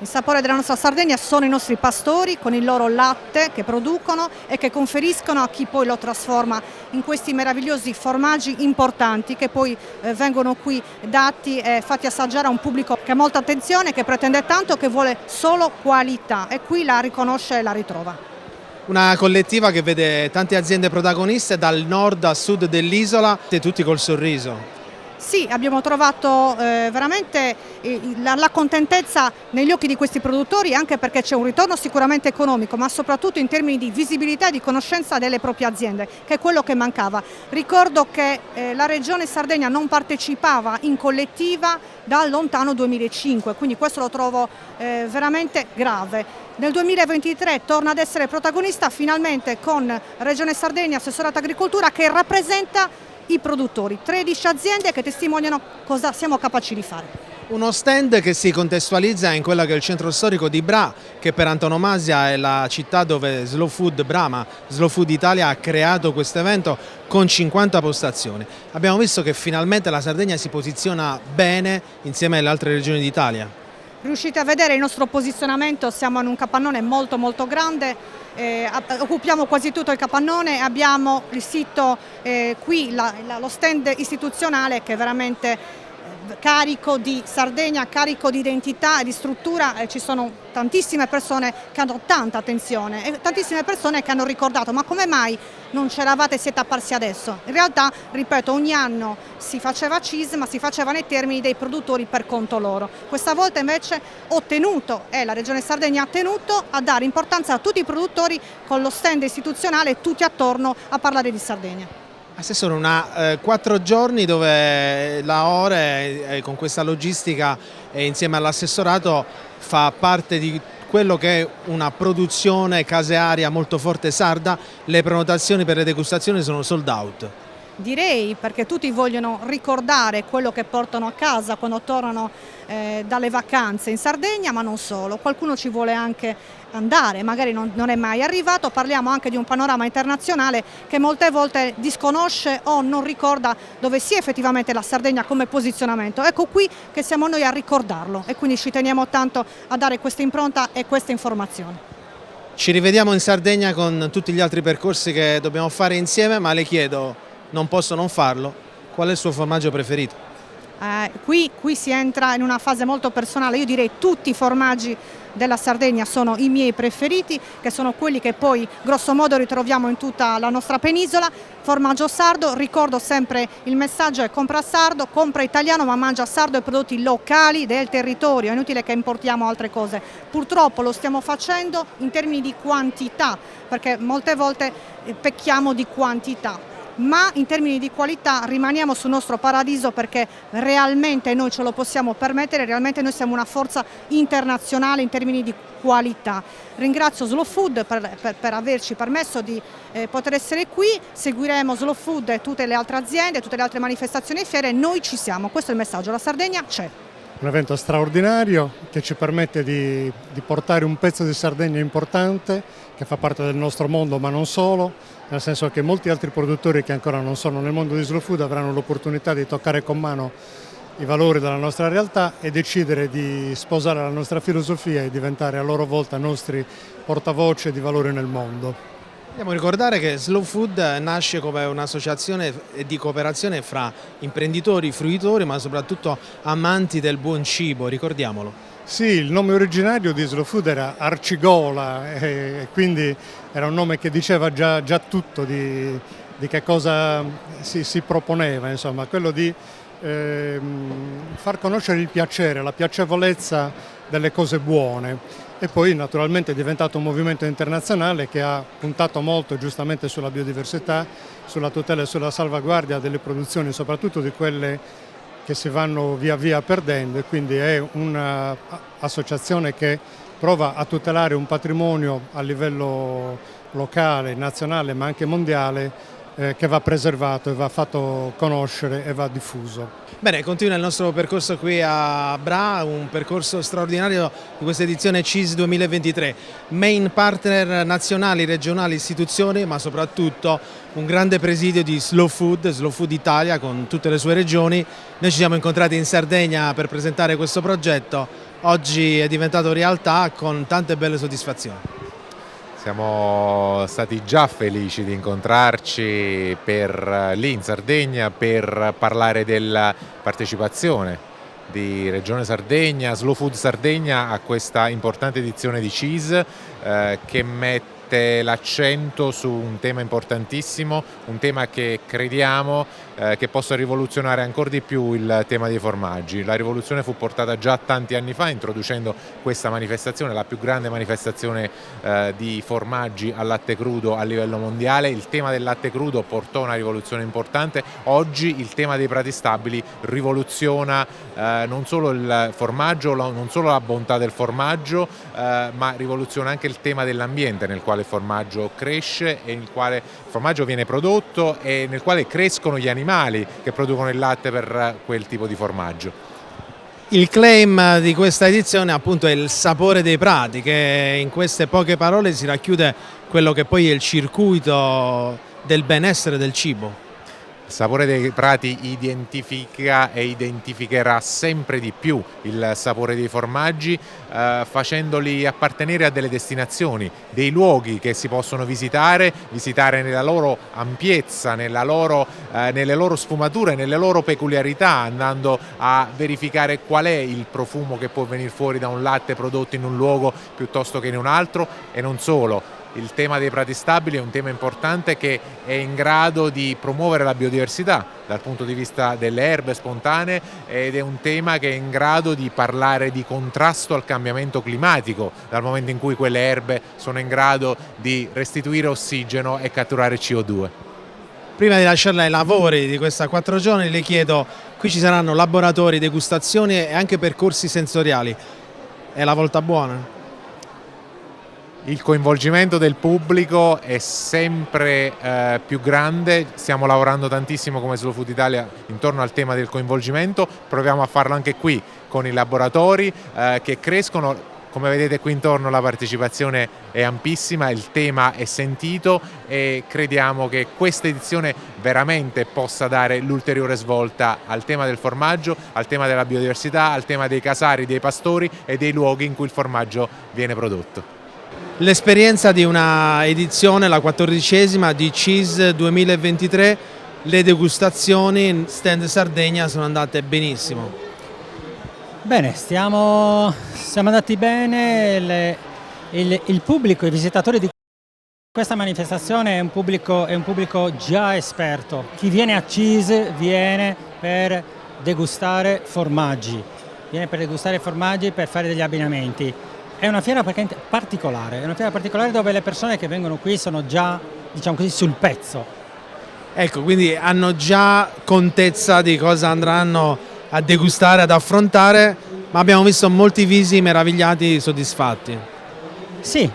Il sapore della nostra Sardegna sono i nostri pastori con il loro latte che producono e che conferiscono a chi poi lo trasforma in questi meravigliosi formaggi importanti che poi vengono qui dati e fatti assaggiare a un pubblico che ha molta attenzione, che pretende tanto, che vuole solo qualità e qui la riconosce e la ritrova. Una collettiva che vede tante aziende protagoniste dal nord a sud dell'isola e tutti col sorriso. Sì, abbiamo trovato veramente la contentezza negli occhi di questi produttori, anche perché c'è un ritorno sicuramente economico, ma soprattutto in termini di visibilità e di conoscenza delle proprie aziende, che è quello che mancava. Ricordo che la Regione Sardegna non partecipava in collettiva dal lontano 2005, quindi questo lo trovo veramente grave. Nel 2023 torna ad essere protagonista finalmente con Regione Sardegna, Assessorato Agricoltura, che rappresenta i produttori, 13 aziende che testimoniano cosa siamo capaci di fare. Uno stand che si contestualizza in quello che è il centro storico di Bra, che per antonomasia è la città dove Slow Food Brama, Slow Food Italia ha creato questo evento con 50 postazioni. Abbiamo visto che finalmente la Sardegna si posiziona bene insieme alle altre regioni d'Italia. Riuscite a vedere il nostro posizionamento, siamo in un capannone molto grande, occupiamo quasi tutto il capannone, abbiamo il sito qui, lo stand istituzionale che è veramente carico di Sardegna, carico di identità e di struttura, ci sono tantissime persone che hanno tanta attenzione e tantissime persone che hanno ricordato ma come mai non c'eravate e siete apparsi adesso? In realtà, ripeto, ogni anno si faceva CIS ma si faceva nei termini dei produttori per conto loro. Questa volta invece la Regione Sardegna ha tenuto a dare importanza a tutti i produttori con lo stand istituzionale tutti attorno a parlare di Sardegna. Assessore, 4 giorni dove la ORE con questa logistica e insieme all'assessorato fa parte di quello che è una produzione casearia molto forte sarda, le prenotazioni per le degustazioni sono sold out. Direi, perché tutti vogliono ricordare quello che portano a casa quando tornano dalle vacanze in Sardegna, ma non solo. Qualcuno ci vuole anche andare, magari non è mai arrivato. Parliamo anche di un panorama internazionale che molte volte disconosce o non ricorda dove sia effettivamente la Sardegna come posizionamento. Ecco qui che siamo noi a ricordarlo e quindi ci teniamo tanto a dare questa impronta e questa informazione. Ci rivediamo in Sardegna con tutti gli altri percorsi che dobbiamo fare insieme, ma le chiedo, non posso non farlo, qual è il suo formaggio preferito? Qui si entra in una fase molto personale. Io direi tutti i formaggi della Sardegna sono i miei preferiti, che sono quelli che poi grosso modo ritroviamo in tutta la nostra penisola. Formaggio sardo, ricordo sempre il messaggio è compra sardo, compra italiano ma mangia sardo e prodotti locali del territorio, è inutile che importiamo altre cose. Purtroppo lo stiamo facendo in termini di quantità, perché molte volte pecchiamo di quantità, ma in termini di qualità rimaniamo sul nostro paradiso, perché realmente noi ce lo possiamo permettere, realmente noi siamo una forza internazionale in termini di qualità. Ringrazio Slow Food per averci permesso di poter essere qui, seguiremo Slow Food e tutte le altre aziende, tutte le altre manifestazioni e fiere, noi ci siamo, questo è il messaggio, la Sardegna c'è. Un evento straordinario che ci permette di portare un pezzo di Sardegna importante che fa parte del nostro mondo ma non solo, nel senso che molti altri produttori che ancora non sono nel mondo di Slow Food avranno l'opportunità di toccare con mano i valori della nostra realtà e decidere di sposare la nostra filosofia e diventare a loro volta nostri portavoce di valori nel mondo. Dobbiamo ricordare che Slow Food nasce come un'associazione di cooperazione fra imprenditori, fruitori, ma soprattutto amanti del buon cibo, ricordiamolo. Sì, il nome originario di Slow Food era Arcigola e quindi era un nome che diceva già tutto di che cosa si proponeva, insomma, quello di far conoscere il piacere, la piacevolezza delle cose buone. E poi naturalmente è diventato un movimento internazionale che ha puntato molto giustamente sulla biodiversità, sulla tutela e sulla salvaguardia delle produzioni, soprattutto di quelle che si vanno via via perdendo, e quindi è un'associazione che prova a tutelare un patrimonio a livello locale, nazionale ma anche mondiale, che va preservato e va fatto conoscere e va diffuso. Bene, continua il nostro percorso qui a Bra, un percorso straordinario di questa edizione CIS 2023. Main partner nazionali, regionali, istituzioni, ma soprattutto un grande presidio di Slow Food Italia con tutte le sue regioni. Noi ci siamo incontrati in Sardegna per presentare questo progetto, oggi è diventato realtà con tante belle soddisfazioni. Siamo stati già felici di incontrarci lì in Sardegna per parlare della partecipazione di Regione Sardegna, Slow Food Sardegna a questa importante edizione di CIS che mette l'accento su un tema importantissimo, un tema che crediamo che possa rivoluzionare ancora di più il tema dei formaggi. La rivoluzione fu portata già tanti anni fa introducendo questa manifestazione, la più grande manifestazione di formaggi al latte crudo a livello mondiale. Il tema del latte crudo portò una rivoluzione importante. Oggi il tema dei prati stabili rivoluziona non solo il formaggio, non solo la bontà del formaggio, ma rivoluziona anche il tema dell'ambiente nel quale il formaggio cresce e nel quale il formaggio viene prodotto e nel quale crescono gli animali che producono il latte per quel tipo di formaggio. Il claim di questa edizione appunto è il sapore dei prati, che in queste poche parole si racchiude quello che poi è il circuito del benessere del cibo. Il sapore dei prati identifica e identificherà sempre di più il sapore dei formaggi, facendoli appartenere a delle destinazioni, dei luoghi che si possono visitare nella loro ampiezza, nelle loro sfumature, nelle loro peculiarità, andando a verificare qual è il profumo che può venire fuori da un latte prodotto in un luogo piuttosto che in un altro. E non solo. Il tema dei prati stabili è un tema importante che è in grado di promuovere la biodiversità dal punto di vista delle erbe spontanee ed è un tema che è in grado di parlare di contrasto al cambiamento climatico, dal momento in cui quelle erbe sono in grado di restituire ossigeno e catturare CO2. Prima di lasciarla ai lavori di questa 4 giorni le chiedo, qui ci saranno laboratori, degustazioni e anche percorsi sensoriali. È la volta buona? Il coinvolgimento del pubblico è sempre più grande, stiamo lavorando tantissimo come Slow Food Italia intorno al tema del coinvolgimento, proviamo a farlo anche qui con i laboratori che crescono. Come vedete qui intorno la partecipazione è ampissima, il tema è sentito e crediamo che questa edizione veramente possa dare l'ulteriore svolta al tema del formaggio, al tema della biodiversità, al tema dei casari, dei pastori e dei luoghi in cui il formaggio viene prodotto. L'esperienza di una edizione, la 14ª di CEES 2023, le degustazioni in Stand Sardegna sono andate benissimo. Bene, siamo andati bene, il pubblico, i visitatori di questa manifestazione è un pubblico già esperto. Chi viene a CEES viene per degustare formaggi, per fare degli abbinamenti. È una fiera particolare, dove le persone che vengono qui sono già, diciamo così, sul pezzo. Ecco, quindi hanno già contezza di cosa andranno a degustare, ad affrontare, ma abbiamo visto molti visi meravigliati, soddisfatti. Sì,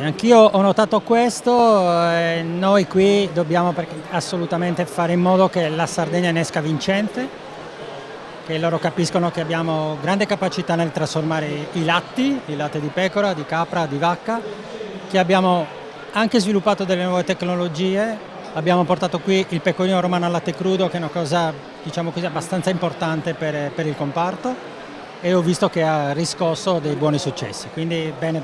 anch'io ho notato questo, noi qui dobbiamo assolutamente fare in modo che la Sardegna ne esca vincente, che loro capiscono che abbiamo grande capacità nel trasformare il latte di pecora, di capra, di vacca, che abbiamo anche sviluppato delle nuove tecnologie. Abbiamo portato qui il pecorino romano al latte crudo, che è una cosa, diciamo così, abbastanza importante per il comparto, e ho visto che ha riscosso dei buoni successi, quindi bene.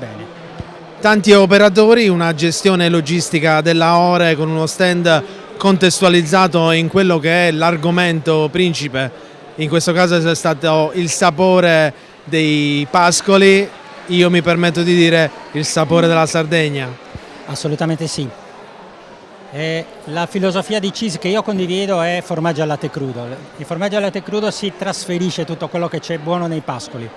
Tanti operatori, una gestione logistica della Ore con uno stand contestualizzato in quello che è l'argomento principe, in questo caso è stato il sapore dei pascoli, io mi permetto di dire il sapore della Sardegna. Assolutamente sì. La filosofia di CEES che io condivido è formaggio al latte crudo. Il formaggio al latte crudo si trasferisce tutto quello che c'è buono nei pascoli.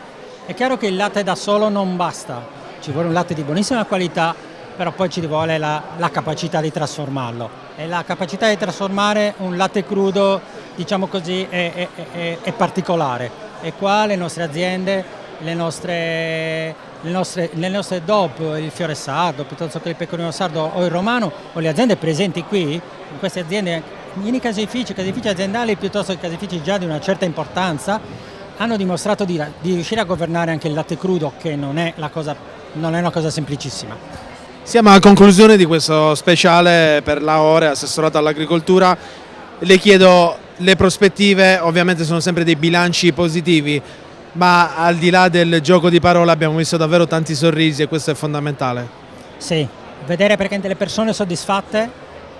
È chiaro che il latte da solo non basta, ci vuole un latte di buonissima qualità, però poi ci vuole la capacità di trasformarlo. E la capacità di trasformare un latte crudo, diciamo così, è particolare. E qua le nostre aziende, le nostre DOP, il fiore sardo, piuttosto che il pecorino sardo o il romano, o le aziende presenti qui, in queste aziende, in caseifici aziendali piuttosto che caseifici già di una certa importanza, hanno dimostrato di riuscire a governare anche il latte crudo, che non è una cosa semplicissima. Siamo alla conclusione di questo speciale per la Ore, assessorato all'agricoltura. Le chiedo le prospettive, ovviamente sono sempre dei bilanci positivi, ma al di là del gioco di parole abbiamo visto davvero tanti sorrisi e questo è fondamentale. Sì, vedere perché le persone soddisfatte,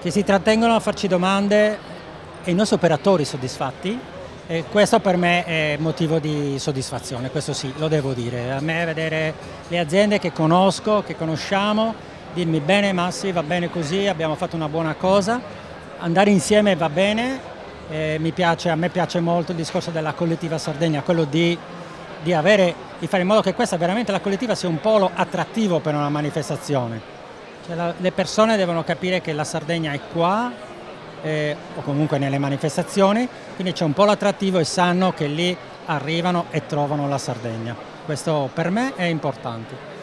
che si trattengono a farci domande, e i nostri operatori soddisfatti, e questo per me è motivo di soddisfazione, questo sì, lo devo dire. A me vedere le aziende che conosciamo, dirmi bene Massi, va bene così, abbiamo fatto una buona cosa, andare insieme va bene, a me piace molto il discorso della collettiva Sardegna, quello di fare in modo che questa veramente la collettiva sia un polo attrattivo per una manifestazione. Cioè le persone devono capire che la Sardegna è qua, o comunque nelle manifestazioni, quindi c'è un polo attrattivo e sanno che lì arrivano e trovano la Sardegna. Questo per me è importante.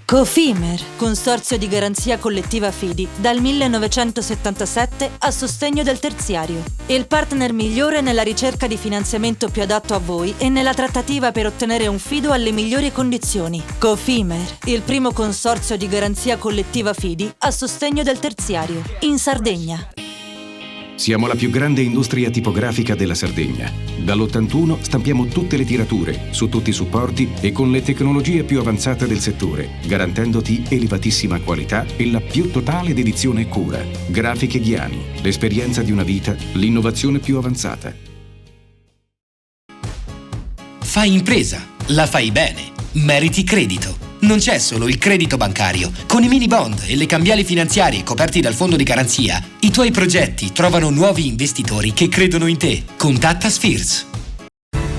Cofimer, consorzio di garanzia collettiva Fidi, dal 1977 a sostegno del terziario. Il partner migliore nella ricerca di finanziamento più adatto a voi e nella trattativa per ottenere un fido alle migliori condizioni. Cofimer, il primo consorzio di garanzia collettiva Fidi a sostegno del terziario, in Sardegna. Siamo la più grande industria tipografica della Sardegna. Dall'81 stampiamo tutte le tirature, su tutti i supporti e con le tecnologie più avanzate del settore, garantendoti elevatissima qualità e la più totale dedizione e cura. Grafiche Ghiani, l'esperienza di una vita, l'innovazione più avanzata. Fai impresa, la fai bene, meriti credito. Non c'è solo il credito bancario. Con i mini bond e le cambiali finanziarie coperti dal fondo di garanzia, i tuoi progetti trovano nuovi investitori che credono in te. Contatta Spheres.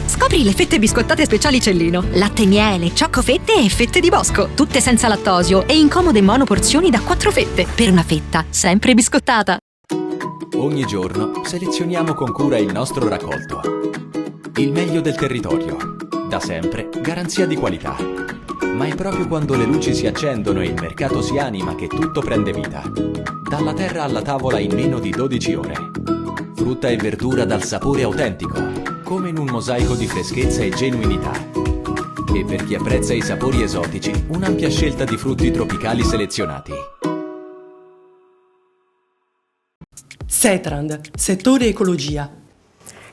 Scopri le fette biscottate speciali Cellino. Latte miele, cioccolafette e fette di bosco. Tutte senza lattosio e in comode monoporzioni da 4 fette. Per una fetta sempre biscottata. Ogni giorno selezioniamo con cura il nostro raccolto. Il meglio del territorio. Da sempre, garanzia di qualità. Ma è proprio quando le luci si accendono e il mercato si anima che tutto prende vita. Dalla terra alla tavola in meno di 12 ore. Frutta e verdura dal sapore autentico, come in un mosaico di freschezza e genuinità. E per chi apprezza i sapori esotici, un'ampia scelta di frutti tropicali selezionati. Setrand, settore ecologia.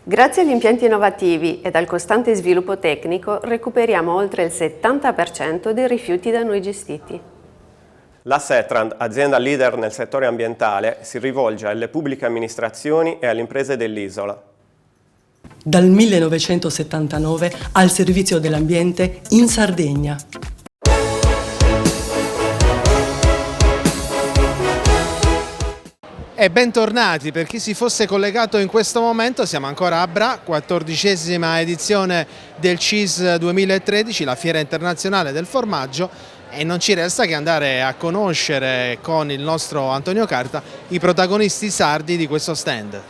Grazie agli impianti innovativi e al costante sviluppo tecnico recuperiamo oltre il 70% dei rifiuti da noi gestiti. La Setrand, azienda leader nel settore ambientale, si rivolge alle pubbliche amministrazioni e alle imprese dell'isola. Dal 1979 al servizio dell'ambiente in Sardegna. E bentornati, per chi si fosse collegato in questo momento, siamo ancora a Bra, 14ª edizione del CIS 2013, la Fiera Internazionale del Formaggio, e non ci resta che andare a conoscere con il nostro Antonio Carta i protagonisti sardi di questo stand.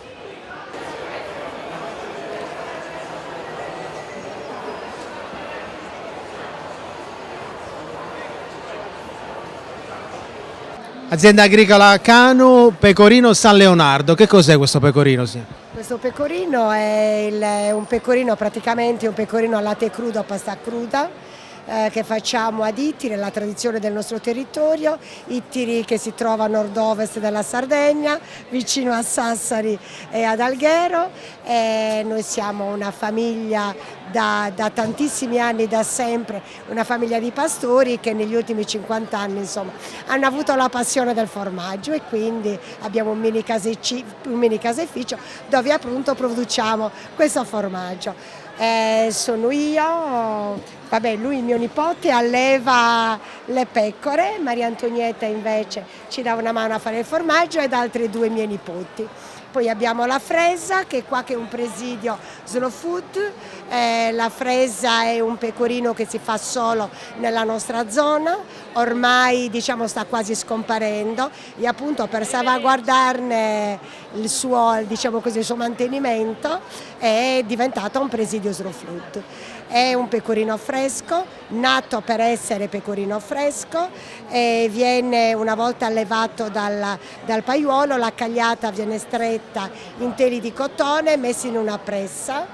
Azienda agricola Canu, pecorino San Leonardo. Che cos'è questo pecorino? Questo pecorino è un pecorino, praticamente un pecorino al latte crudo, a pasta cruda, che facciamo ad Ittiri, la tradizione del nostro territorio. Ittiri che si trova a nord-ovest della Sardegna, vicino a Sassari e ad Alghero. Noi siamo una famiglia da tantissimi anni, da sempre, una famiglia di pastori che negli ultimi 50 anni insomma, hanno avuto la passione del formaggio, e quindi abbiamo un mini caseificio dove appunto produciamo questo formaggio. Sono io, lui, il mio nipote, alleva le pecore, Maria Antonietta invece ci dà una mano a fare il formaggio, ed altri 2 miei nipoti. Poi abbiamo la fresa, che è qua, che è un presidio slow food. La fresa è un pecorino che si fa solo nella nostra zona, ormai diciamo sta quasi scomparendo, e appunto per salvaguardarne il suo mantenimento è diventato un presidio slow food. È un pecorino fresco, nato per essere pecorino fresco, e viene una volta allevato dal paiuolo, la cagliata viene stretta in teli di cotone messi in una pressa,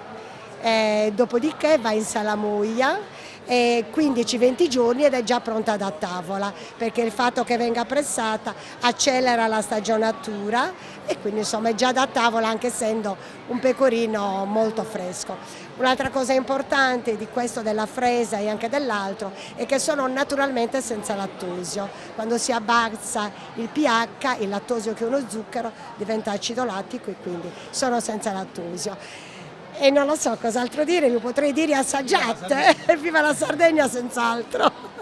dopodiché va in salamoia, 15-20 giorni ed è già pronta da tavola, perché il fatto che venga pressata accelera la stagionatura, e quindi insomma è già da tavola, anche essendo un pecorino molto fresco. Un'altra cosa importante di questo, della fresa e anche dell'altro, è che sono naturalmente senza lattosio. Quando si abbassa il pH, il lattosio, che è uno zucchero, diventa acido lattico, e quindi sono senza lattosio. E non lo so cos'altro dire, vi potrei dire assaggiate, viva la Sardegna senz'altro!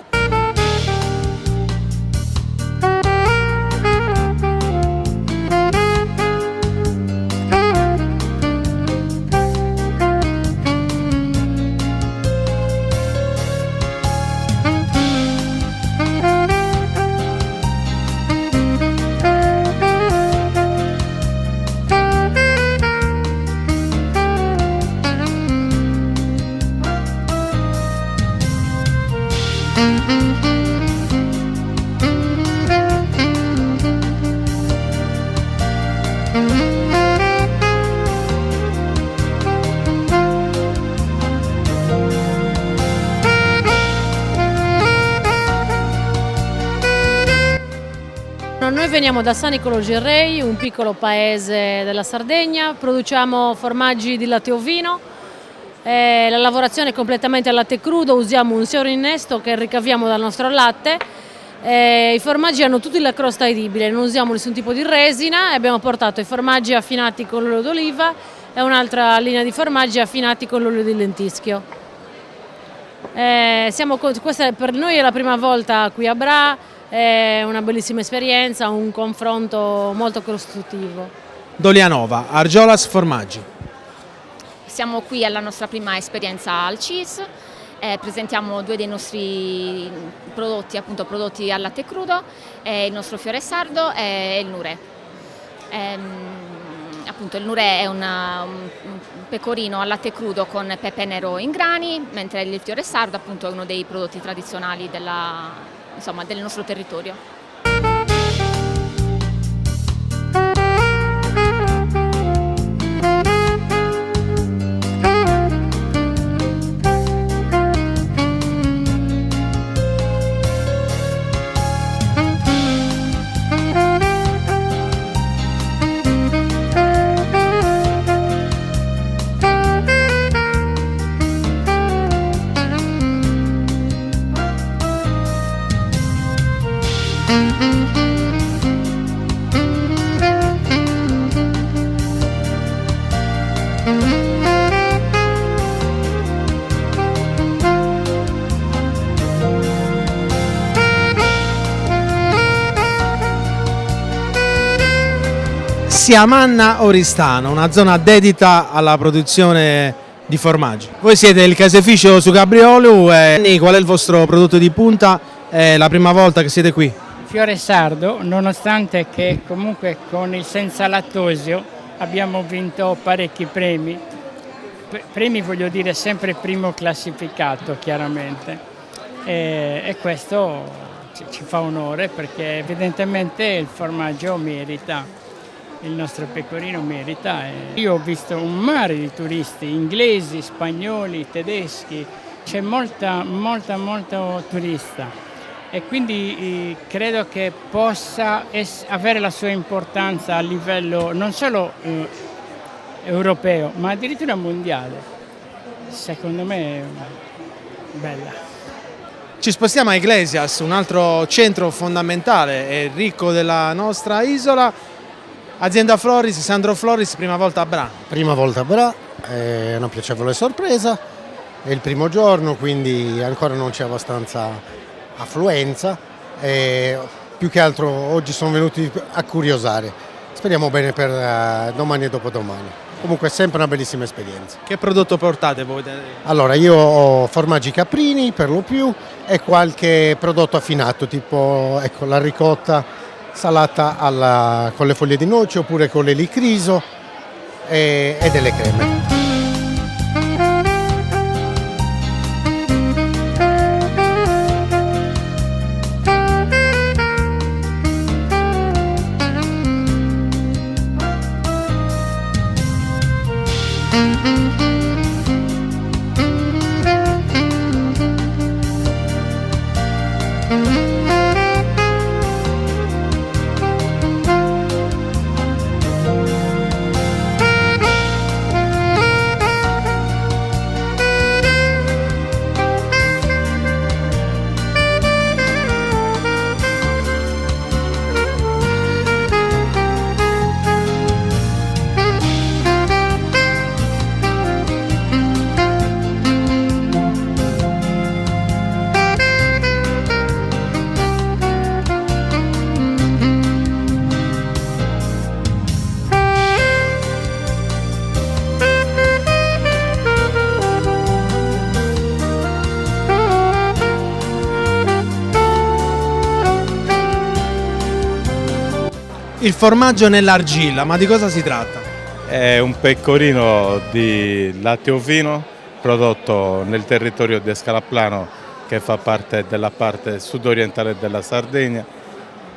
Noi veniamo da San Niccolò Girrei, un piccolo paese della Sardegna, produciamo formaggi di latte ovino, la lavorazione è completamente al latte crudo, usiamo un siero innesto che ricaviamo dal nostro latte, i formaggi hanno tutti la crosta edibile, non usiamo nessun tipo di resina, e abbiamo portato i formaggi affinati con l'olio d'oliva e un'altra linea di formaggi affinati con l'olio di lentischio. Questa per noi è la prima volta qui a Bra. È una bellissima esperienza, un confronto molto costruttivo. Dolianova, Argiolas Formaggi. Siamo qui alla nostra prima esperienza al CIS, presentiamo 2 dei nostri prodotti, appunto prodotti al latte crudo, il nostro fiore sardo e il nure. appunto il Nurè è un pecorino al latte crudo con pepe nero in grani, mentre il fiore sardo appunto è uno dei prodotti tradizionali del nostro territorio. Siamo a Manna Oristano, una zona dedita alla produzione di formaggi. Voi siete il caseificio su Cabriolo e qual è il vostro prodotto di punta? È la prima volta che siete qui? Fiore sardo, nonostante che comunque con il senza lattosio abbiamo vinto parecchi premi. Premi voglio dire sempre primo classificato chiaramente e questo ci fa onore perché evidentemente il formaggio merita. Il nostro pecorino merita. Io ho visto un mare di turisti, inglesi, spagnoli, tedeschi, c'è molta turista e quindi credo che possa avere la sua importanza a livello non solo europeo ma addirittura mondiale. Secondo me è bella. Ci spostiamo a Iglesias, un altro centro fondamentale e ricco della nostra isola. Azienda Floris, Sandro Floris, prima volta a Bra. Prima volta a Bra, è una piacevole sorpresa, è il primo giorno quindi ancora non c'è abbastanza affluenza e più che altro oggi sono venuti a curiosare, speriamo bene per domani e dopodomani. Comunque è sempre una bellissima esperienza. Che prodotto portate voi? Allora io ho formaggi caprini per lo più e qualche prodotto affinato tipo ecco, la ricotta salata con le foglie di noce oppure con l'elicriso e delle creme. Il formaggio nell'argilla, ma di cosa si tratta? È un pecorino di latte ovino prodotto nel territorio di Scalaplano che fa parte della parte sudorientale della Sardegna.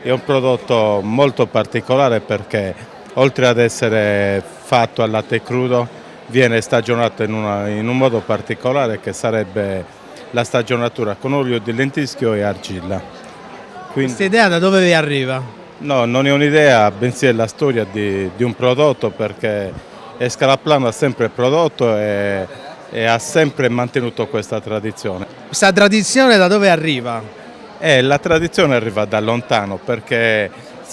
È un prodotto molto particolare perché oltre ad essere fatto al latte crudo viene stagionato in un modo particolare che sarebbe la stagionatura con olio di lentischio e argilla. Questa idea da dove vi arriva? No, non è un'idea, bensì è la storia di un prodotto perché Scalaplano ha sempre prodotto e ha sempre mantenuto questa tradizione. Questa tradizione da dove arriva? La tradizione arriva da lontano perché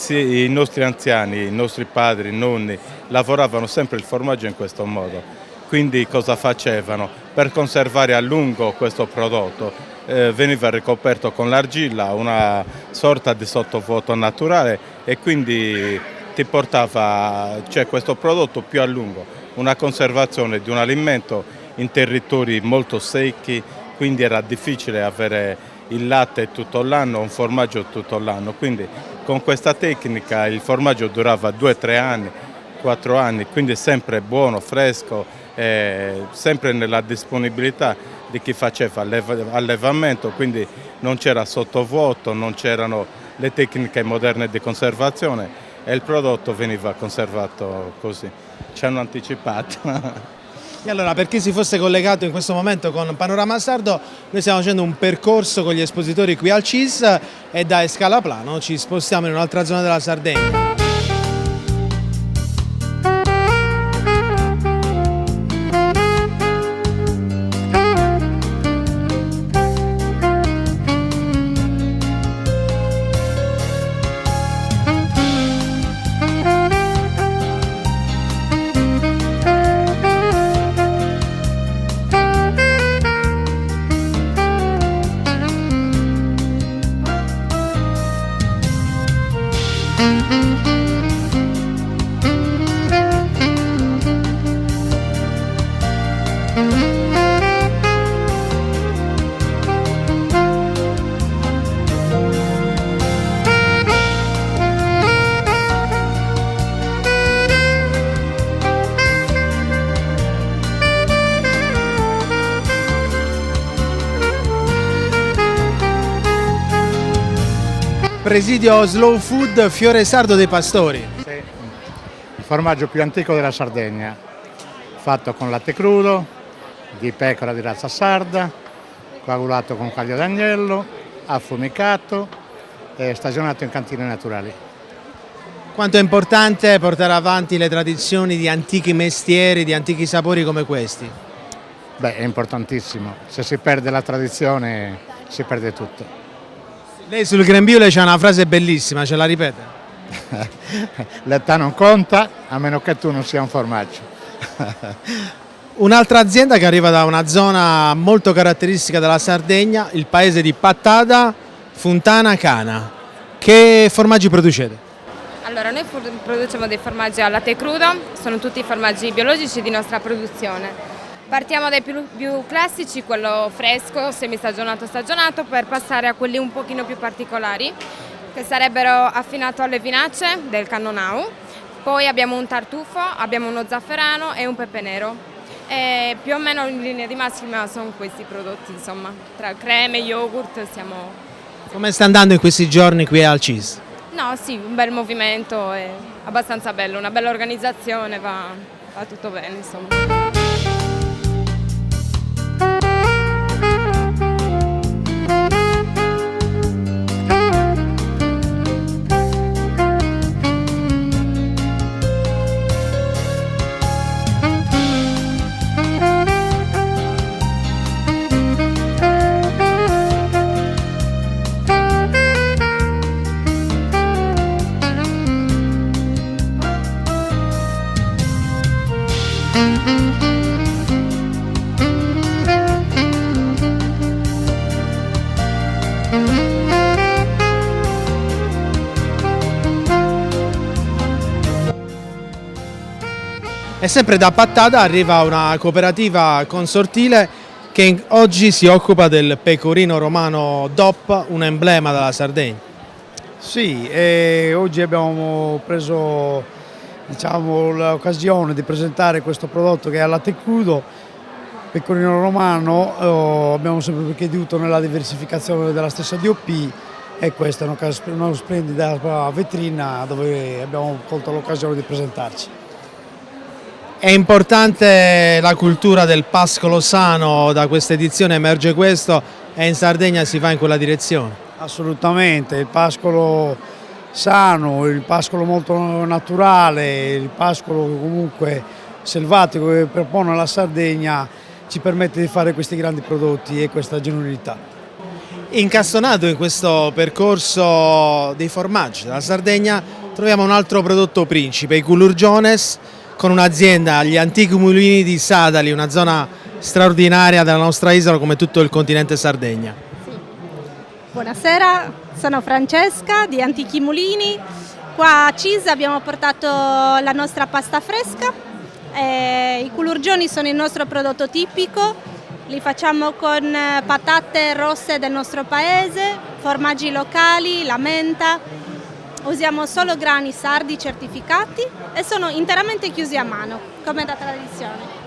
i nostri anziani, i nostri padri, i nonni lavoravano sempre il formaggio in questo modo. Quindi cosa facevano? Per conservare a lungo questo prodotto veniva ricoperto con l'argilla, una sorta di sottovuoto naturale e quindi ti portava questo prodotto più a lungo, una conservazione di un alimento in territori molto secchi, quindi era difficile avere il latte tutto l'anno, un formaggio tutto l'anno, quindi con questa tecnica il formaggio durava 2-3 anni 4 anni, quindi è sempre buono, fresco, sempre nella disponibilità di chi faceva allevamento, quindi non c'era sottovuoto, non c'erano le tecniche moderne di conservazione e il prodotto veniva conservato così. Ci hanno anticipato. E allora, per chi si fosse collegato in questo momento con Panorama Sardo, noi stiamo facendo un percorso con gli espositori qui al CIS e da Escalaplano ci spostiamo in un'altra zona della Sardegna. Presidio Slow Food Fiore Sardo dei Pastori. Sì, il formaggio più antico della Sardegna, fatto con latte crudo, di pecora di razza sarda, coagulato con caglio d'agnello, affumicato e stagionato in cantine naturali. Quanto è importante portare avanti le tradizioni di antichi mestieri, di antichi sapori come questi? Beh, è importantissimo. Se si perde la tradizione si perde tutto. Lei sul grembiule c'ha una frase bellissima, ce la ripete? L'età non conta, a meno che tu non sia un formaggio. Un'altra azienda che arriva da una zona molto caratteristica della Sardegna, il paese di Pattada, Fontana Cana. Che formaggi producete? Allora, noi produciamo dei formaggi al latte crudo, sono tutti formaggi biologici di nostra produzione. Partiamo dai più classici, quello fresco, semistagionato, stagionato, per passare a quelli un pochino più particolari, che sarebbero affinato alle vinacce del cannonau. Poi abbiamo un tartufo, abbiamo uno zafferano e un pepe nero. E più o meno in linea di massima sono questi prodotti, insomma, tra creme, yogurt siamo... Come sta andando in questi giorni qui al CIS? No, sì, un bel movimento, è abbastanza bello, una bella organizzazione, va tutto bene, insomma. E sempre da Pattada arriva una cooperativa consortile che oggi si occupa del pecorino romano DOP, un emblema della Sardegna. Sì, oggi abbiamo preso l'occasione di presentare questo prodotto che è al latte crudo, pecorino romano. Abbiamo sempre creduto nella diversificazione della stessa DOP e questa è una splendida vetrina dove abbiamo colto l'occasione di presentarci. È importante la cultura del pascolo sano, da questa edizione emerge questo e in Sardegna si va in quella direzione. Assolutamente, il pascolo sano, il pascolo molto naturale, il pascolo comunque selvatico che propone la Sardegna ci permette di fare questi grandi prodotti e questa genuinità. Incastonato in questo percorso dei formaggi della Sardegna troviamo un altro prodotto principe, i culurgiones, con un'azienda, gli Antichi Mulini di Sadali, una zona straordinaria della nostra isola come tutto il continente Sardegna. Sì. Buonasera, sono Francesca di Antichi Mulini. Qua a CIS abbiamo portato la nostra pasta fresca. I culurgioni sono il nostro prodotto tipico, li facciamo con patate rosse del nostro paese, formaggi locali, la menta. usiamo solo grani sardi certificati e sono interamente chiusi a mano, come da tradizione.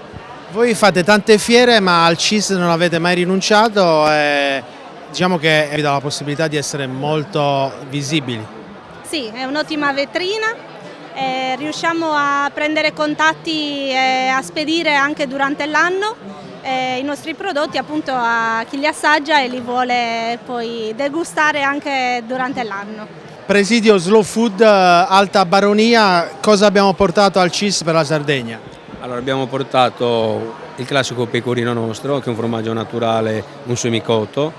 Voi fate tante fiere, ma al CIS non avete mai rinunciato e diciamo che vi dà la possibilità di essere molto visibili. Sì, è un'ottima vetrina. Riusciamo a prendere contatti e a spedire anche durante l'anno i nostri prodotti appunto a chi li assaggia e li vuole poi degustare anche durante l'anno. Presidio Slow Food Alta Baronia, cosa abbiamo portato al CIS per la Sardegna? Allora abbiamo portato il classico pecorino nostro, che è un formaggio naturale, un semicotto,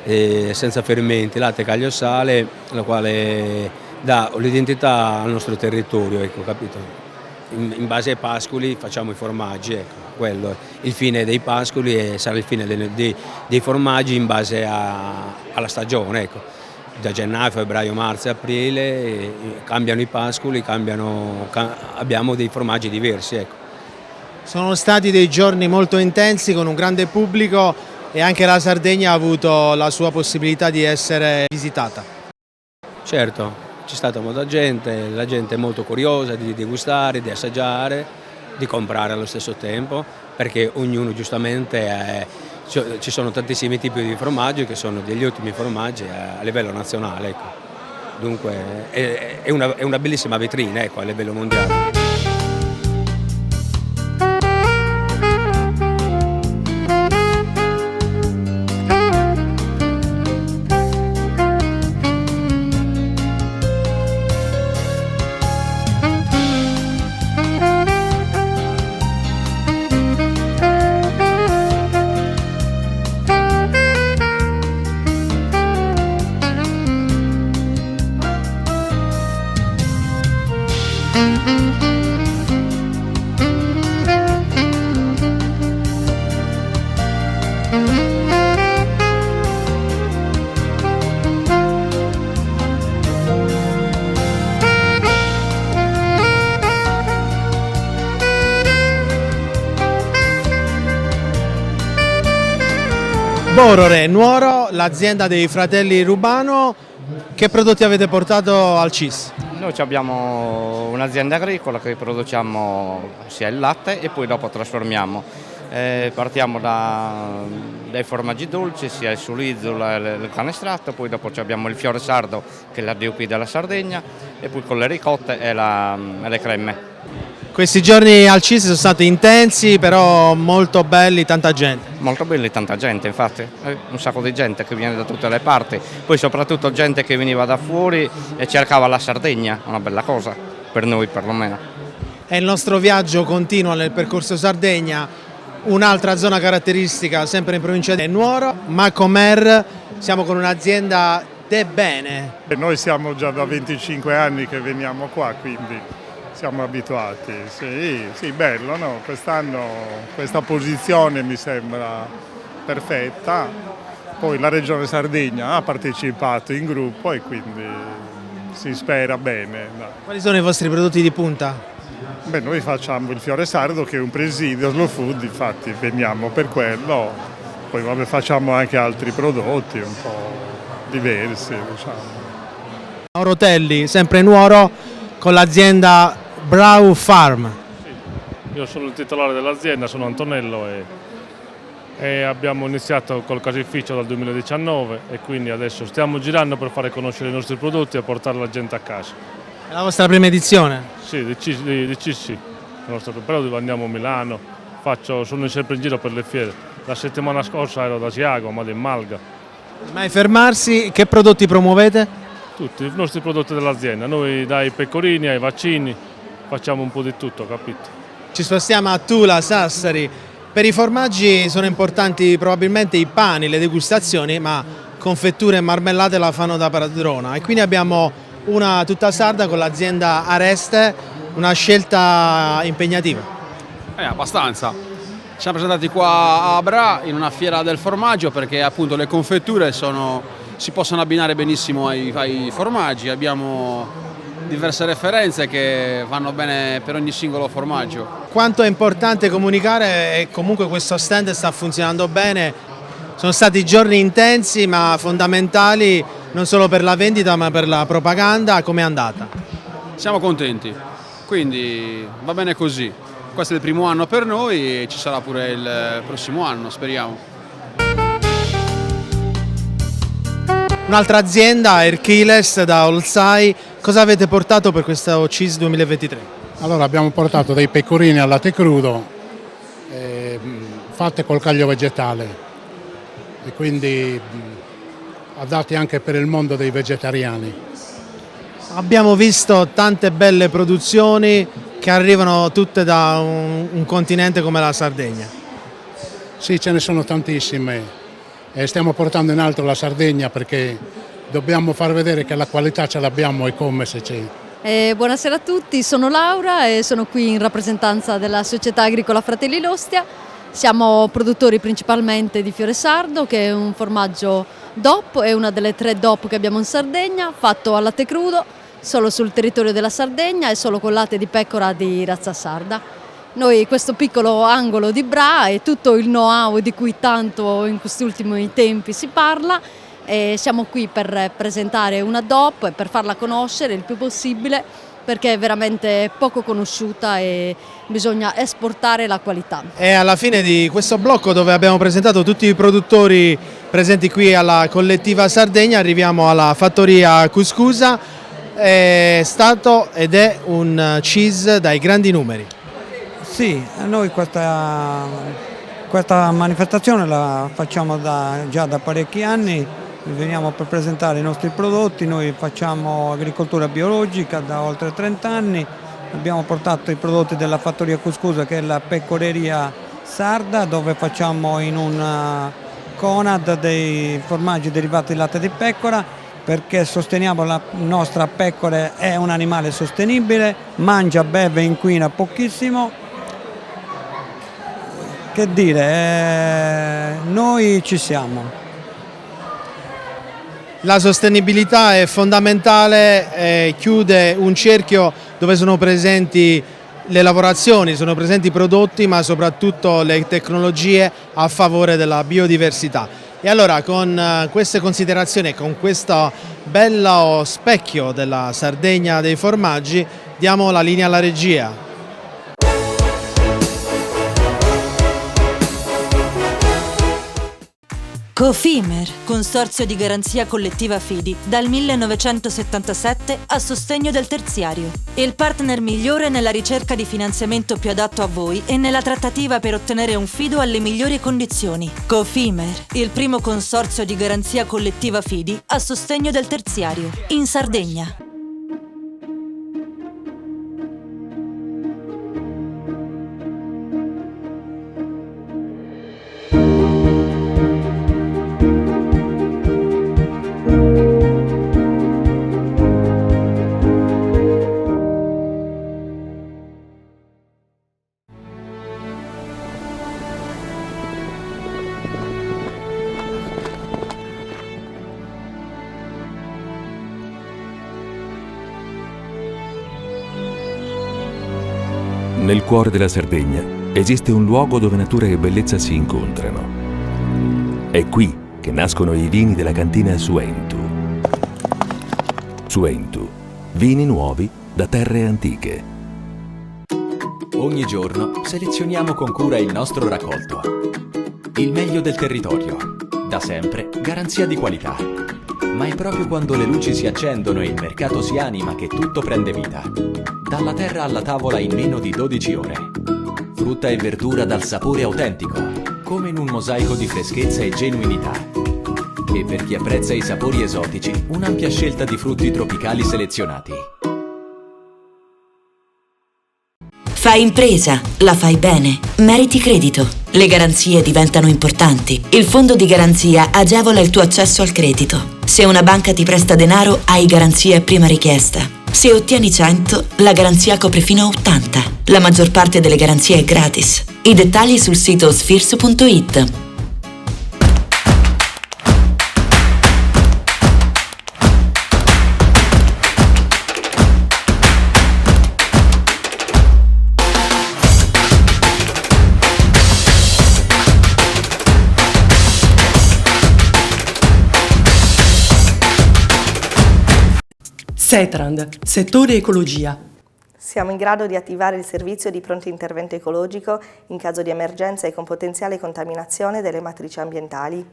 senza fermenti, latte, caglio e sale, la quale dà l'identità al nostro territorio, ecco, capito? In base ai pascoli facciamo i formaggi, ecco, quello. Il fine dei pascoli e sarà il fine dei formaggi in base alla stagione, ecco. Da gennaio, febbraio, marzo e aprile cambiano i pascoli, abbiamo dei formaggi diversi, ecco. Sono stati dei giorni molto intensi con un grande pubblico e anche la Sardegna ha avuto la sua possibilità di essere visitata. Certo. C'è stata molta gente, la gente è molto curiosa di degustare, di assaggiare, di comprare allo stesso tempo, perché ognuno giustamente, ci sono tantissimi tipi di formaggi che sono degli ottimi formaggi a livello nazionale, ecco. Dunque è una bellissima vetrina, ecco, a livello mondiale. Borore, Nuoro, l'azienda dei fratelli Rubano, che prodotti avete portato al CIS? Noi abbiamo un'azienda agricola che produciamo sia il latte e poi dopo trasformiamo. Partiamo dai formaggi dolci, sia il sulizzo e il canestratto, poi dopo abbiamo il fiore sardo che è la DOP della Sardegna e poi con le ricotte e le creme. Questi giorni al CIS sono stati intensi, però molto belli, tanta gente. Molto belli, tanta gente, infatti, un sacco di gente che viene da tutte le parti, poi soprattutto gente che veniva da fuori e cercava la Sardegna, una bella cosa, per noi perlomeno. E il nostro viaggio continua nel percorso Sardegna, un'altra zona caratteristica sempre in provincia di Nuoro, Macomer, siamo con un'azienda de bene. Noi siamo già da 25 anni che veniamo qua, quindi siamo abituati, sì, bello, no? Quest'anno questa posizione mi sembra perfetta, poi la Regione Sardegna ha partecipato in gruppo e quindi si spera bene. No? Quali sono i vostri prodotti di punta? Beh, noi facciamo il fiore sardo che è un presidio slow food, infatti veniamo per quello, poi vabbè, facciamo anche altri prodotti un po' diversi, diciamo. Mauro Telli, sempre Nuoro, con l'azienda Brau Farm. Sì, io sono il titolare dell'azienda, sono Antonello e abbiamo iniziato col caseificio dal 2019 e quindi adesso stiamo girando per fare conoscere i nostri prodotti e portare la gente a casa. È la vostra prima edizione? Sì, di CIS, però andiamo a Milano, sono sempre in giro per le fiere. La settimana scorsa ero da Asiago, ma di Malga. Mai fermarsi, che prodotti promuovete? Tutti i nostri prodotti dell'azienda, noi dai pecorini ai vaccini facciamo un po' di tutto, capito? Ci spostiamo a Tula, Sassari. Per i formaggi sono importanti probabilmente i pani, le degustazioni, ma confetture e marmellate la fanno da padrona. E quindi abbiamo una tutta sarda con l'azienda Areste, una scelta impegnativa. Abbastanza. Ci siamo presentati qua a Bra in una fiera del formaggio perché appunto le confetture si possono abbinare benissimo ai formaggi. Abbiamo diverse referenze che vanno bene per ogni singolo formaggio. Quanto è importante comunicare e comunque questo stand sta funzionando bene. Sono stati giorni intensi ma fondamentali non solo per la vendita ma per la propaganda. Com'è andata? Siamo contenti, quindi va bene così. Questo è il primo anno per noi e ci sarà pure il prossimo anno, speriamo. Un'altra azienda, Hercules da Olsai, cosa avete portato per questo CIS 2023? Allora abbiamo portato dei pecorini al latte crudo fatte col caglio vegetale e quindi adatti anche per il mondo dei vegetariani. Abbiamo visto tante belle produzioni che arrivano tutte da un continente come la Sardegna. Sì, ce ne sono tantissime e stiamo portando in alto la Sardegna perché dobbiamo far vedere che la qualità ce l'abbiamo e come se c'è. Buonasera a tutti, sono Laura e sono qui in rappresentanza della Società Agricola Fratelli L'Ostia. Siamo produttori principalmente di fiore sardo, che è un formaggio DOP, è una delle 3 DOP che abbiamo in Sardegna, fatto al latte crudo, solo sul territorio della Sardegna e solo con latte di pecora di razza sarda. Noi questo piccolo angolo di Bra e tutto il know-how di cui tanto in questi ultimi tempi si parla, e siamo qui per presentare una DOP e per farla conoscere il più possibile, perché è veramente poco conosciuta e bisogna esportare la qualità. E alla fine di questo blocco, dove abbiamo presentato tutti i produttori presenti qui alla collettiva Sardegna, arriviamo alla fattoria Cuscusa. È stato ed è un CIS dai grandi numeri. Sì, noi questa manifestazione la facciamo già da parecchi anni. Veniamo per presentare i nostri prodotti. Noi facciamo agricoltura biologica da oltre 30 anni, abbiamo portato i prodotti della fattoria Cuscusa, che è la pecoreria sarda, dove facciamo in un Conad dei formaggi derivati dal latte di pecora, perché sosteniamo la nostra pecora, è un animale sostenibile, mangia, beve, inquina pochissimo. Che dire, noi ci siamo. La sostenibilità è fondamentale, chiude un cerchio dove sono presenti le lavorazioni, sono presenti i prodotti, ma soprattutto le tecnologie a favore della biodiversità. E allora, con queste considerazioni, con questo bello specchio della Sardegna dei formaggi, diamo la linea alla regia. Cofimer, consorzio di garanzia collettiva Fidi, dal 1977 a sostegno del terziario. Il partner migliore nella ricerca di finanziamento più adatto a voi e nella trattativa per ottenere un fido alle migliori condizioni. Cofimer, il primo consorzio di garanzia collettiva Fidi a sostegno del terziario, in Sardegna. Nel cuore della Sardegna esiste un luogo dove natura e bellezza si incontrano. È qui che nascono i vini della cantina Suentu. Suentu, vini nuovi da terre antiche. Ogni giorno selezioniamo con cura il nostro raccolto. Il meglio del territorio, da sempre garanzia di qualità. Ma è proprio quando le luci si accendono e il mercato si anima che tutto prende vita. Dalla terra alla tavola in meno di 12 ore. Frutta e verdura dal sapore autentico, come in un mosaico di freschezza e genuinità. E per chi apprezza i sapori esotici, un'ampia scelta di frutti tropicali selezionati. Fai impresa, la fai bene, meriti credito. Le garanzie diventano importanti. Il fondo di garanzia agevola il tuo accesso al credito. Se una banca ti presta denaro, hai garanzia a prima richiesta. Se ottieni 100, la garanzia copre fino a 80. La maggior parte delle garanzie è gratis. I dettagli sul sito sfirso.it. Setrand, settore ecologia. Siamo in grado di attivare il servizio di pronto intervento ecologico in caso di emergenza e con potenziale contaminazione delle matrici ambientali.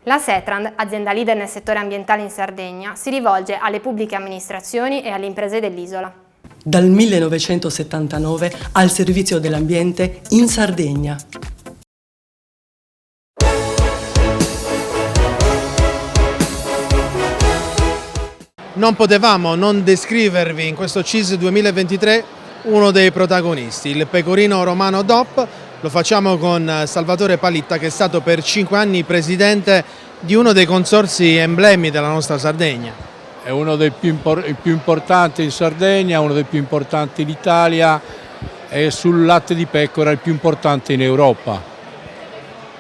La Setrand, azienda leader nel settore ambientale in Sardegna, si rivolge alle pubbliche amministrazioni e alle imprese dell'isola. Dal 1979 al servizio dell'ambiente in Sardegna. Non potevamo non descrivervi in questo CIS 2023 uno dei protagonisti, il pecorino romano DOP. Lo facciamo con Salvatore Palitta, che è stato per 5 anni presidente di uno dei consorzi emblemi della nostra Sardegna. È uno dei più importanti in Sardegna, uno dei più importanti in Italia e sul latte di pecora il più importante in Europa.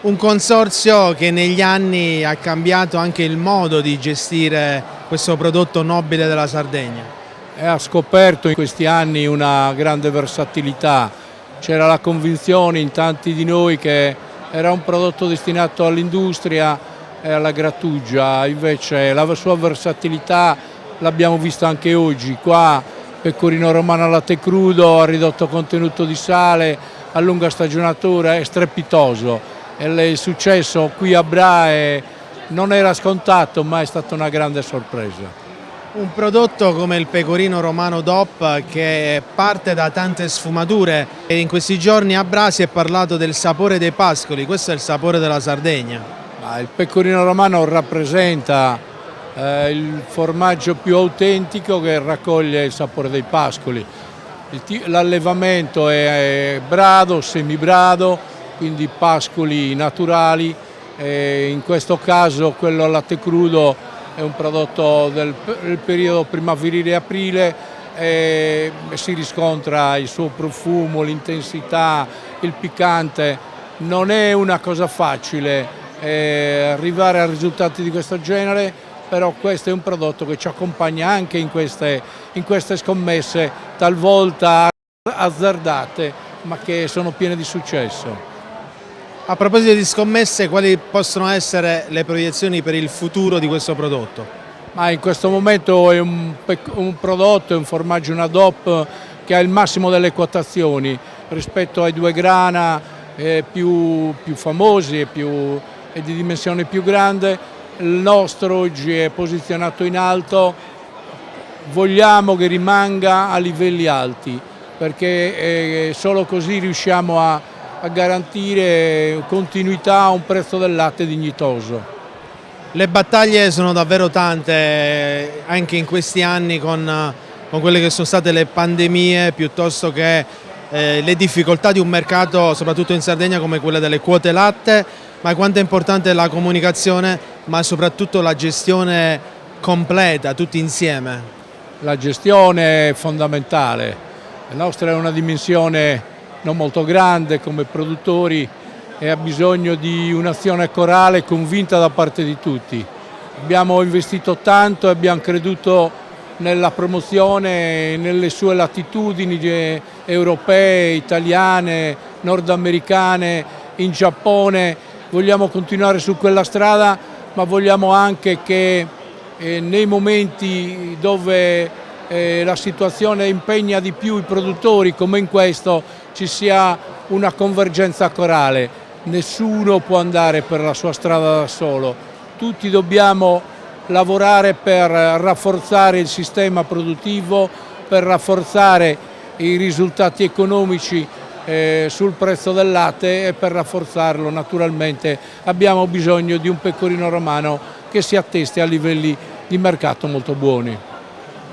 Un consorzio che negli anni ha cambiato anche il modo di gestire questo prodotto nobile della Sardegna. E ha scoperto in questi anni una grande versatilità. C'era la convinzione in tanti di noi che era un prodotto destinato all'industria e alla grattugia, invece la sua versatilità l'abbiamo vista anche oggi. Qua pecorino romano a latte crudo, a ridotto contenuto di sale, a lunga stagionatura, è strepitoso. E il successo qui a Bra non era scontato, ma è stata una grande sorpresa. Un prodotto come il pecorino romano DOP che parte da tante sfumature e in questi giorni a Bra si è parlato del sapore dei pascoli, questo è il sapore della Sardegna. Il pecorino romano rappresenta il formaggio più autentico che raccoglie il sapore dei pascoli. L'allevamento è brado, semibrado, quindi pascoli naturali, in questo caso quello al latte crudo è un prodotto del periodo primaverile-aprile e si riscontra il suo profumo, l'intensità, il piccante. Non è una cosa facile arrivare a risultati di questo genere, però questo è un prodotto che ci accompagna anche in queste scommesse talvolta azzardate, ma che sono piene di successo. A proposito di scommesse, quali possono essere le proiezioni per il futuro di questo prodotto? Ma in questo momento è un prodotto, è un formaggio, una DOP che ha il massimo delle quotazioni rispetto ai 2 grana più famosi e di dimensione più grande. Il nostro oggi è posizionato in alto, vogliamo che rimanga a livelli alti perché solo così riusciamo a garantire continuità a un prezzo del latte dignitoso. Le battaglie sono davvero tante anche in questi anni con quelle che sono state le pandemie piuttosto che le difficoltà di un mercato soprattutto in Sardegna come quelle delle quote latte, ma quanto è importante la comunicazione ma soprattutto la gestione completa, tutti insieme. La gestione è fondamentale, la nostra è una dimensione non molto grande come produttori e ha bisogno di un'azione corale convinta da parte di tutti. Abbiamo investito tanto e abbiamo creduto nella promozione, nelle sue latitudini europee, italiane, nordamericane, in Giappone. Vogliamo continuare su quella strada, ma vogliamo anche che nei momenti dove la situazione impegna di più i produttori, come in questo, ci sia una convergenza corale. Nessuno può andare per la sua strada da solo, tutti dobbiamo lavorare per rafforzare il sistema produttivo, per rafforzare i risultati economici sul prezzo del latte e per rafforzarlo naturalmente abbiamo bisogno di un pecorino romano che si attesti a livelli di mercato molto buoni.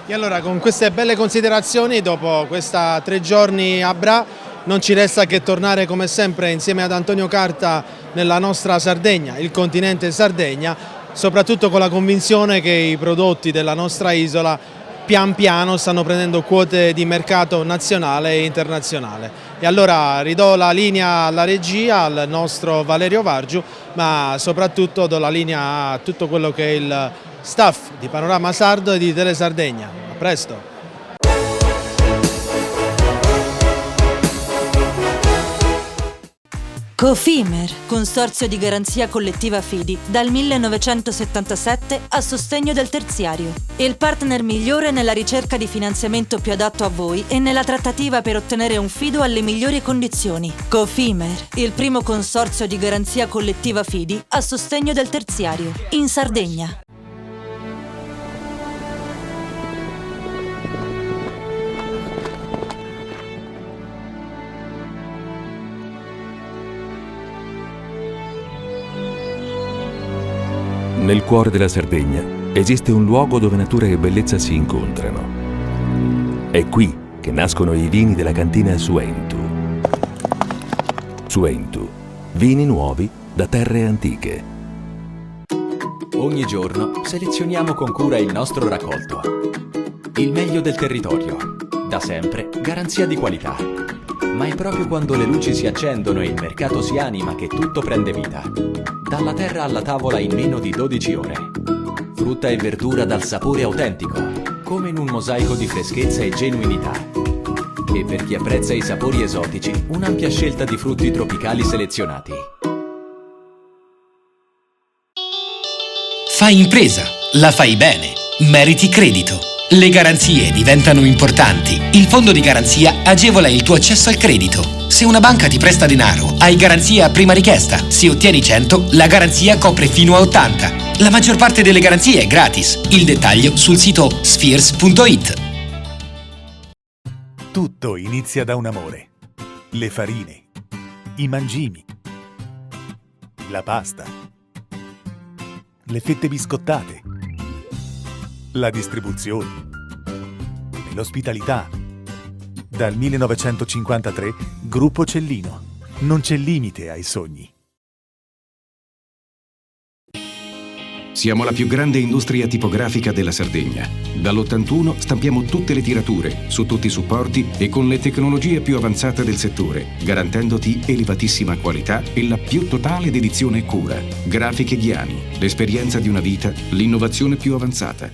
E allora con queste belle considerazioni, dopo questa 3 giorni a Bra, non ci resta che tornare come sempre insieme ad Antonio Carta nella nostra Sardegna, il continente Sardegna, soprattutto con la convinzione che i prodotti della nostra isola pian piano stanno prendendo quote di mercato nazionale e internazionale. E allora ridò la linea alla regia, al nostro Valerio Vargiu, ma soprattutto do la linea a tutto quello che è il staff di Panorama Sardo e di Tele Sardegna. A presto! Cofimer, consorzio di garanzia collettiva Fidi, dal 1977 a sostegno del terziario. Il partner migliore nella ricerca di finanziamento più adatto a voi e nella trattativa per ottenere un fido alle migliori condizioni. Cofimer, il primo consorzio di garanzia collettiva Fidi a sostegno del terziario, in Sardegna. Nel cuore della Sardegna esiste un luogo dove natura e bellezza si incontrano. È qui che nascono i vini della cantina Suentu. Suentu, vini nuovi da terre antiche. Ogni giorno selezioniamo con cura il nostro raccolto. Il meglio del territorio. Da sempre, garanzia di qualità. Ma è proprio quando le luci si accendono e il mercato si anima che tutto prende vita. Dalla terra alla tavola in meno di 12 ore. Frutta e verdura dal sapore autentico, come in un mosaico di freschezza e genuinità. E per chi apprezza i sapori esotici, un'ampia scelta di frutti tropicali selezionati. Fai impresa, la fai bene, meriti credito. Le garanzie diventano importanti. Il fondo di garanzia agevola il tuo accesso al credito. Se una banca ti presta denaro, hai garanzia a prima richiesta. Se ottieni 100, la garanzia copre fino a 80. La maggior parte delle garanzie è gratis. Il dettaglio sul sito spheres.it. Tutto inizia da un amore. Le farine, i mangimi, la pasta, le fette biscottate, la distribuzione e l'ospitalità. Dal 1953, Gruppo Cellino. Non c'è limite ai sogni. Siamo la più grande industria tipografica della Sardegna. Dall'81 stampiamo tutte le tirature, su tutti i supporti e con le tecnologie più avanzate del settore, garantendoti elevatissima qualità e la più totale dedizione e cura. Grafiche Ghiani, l'esperienza di una vita, l'innovazione più avanzata.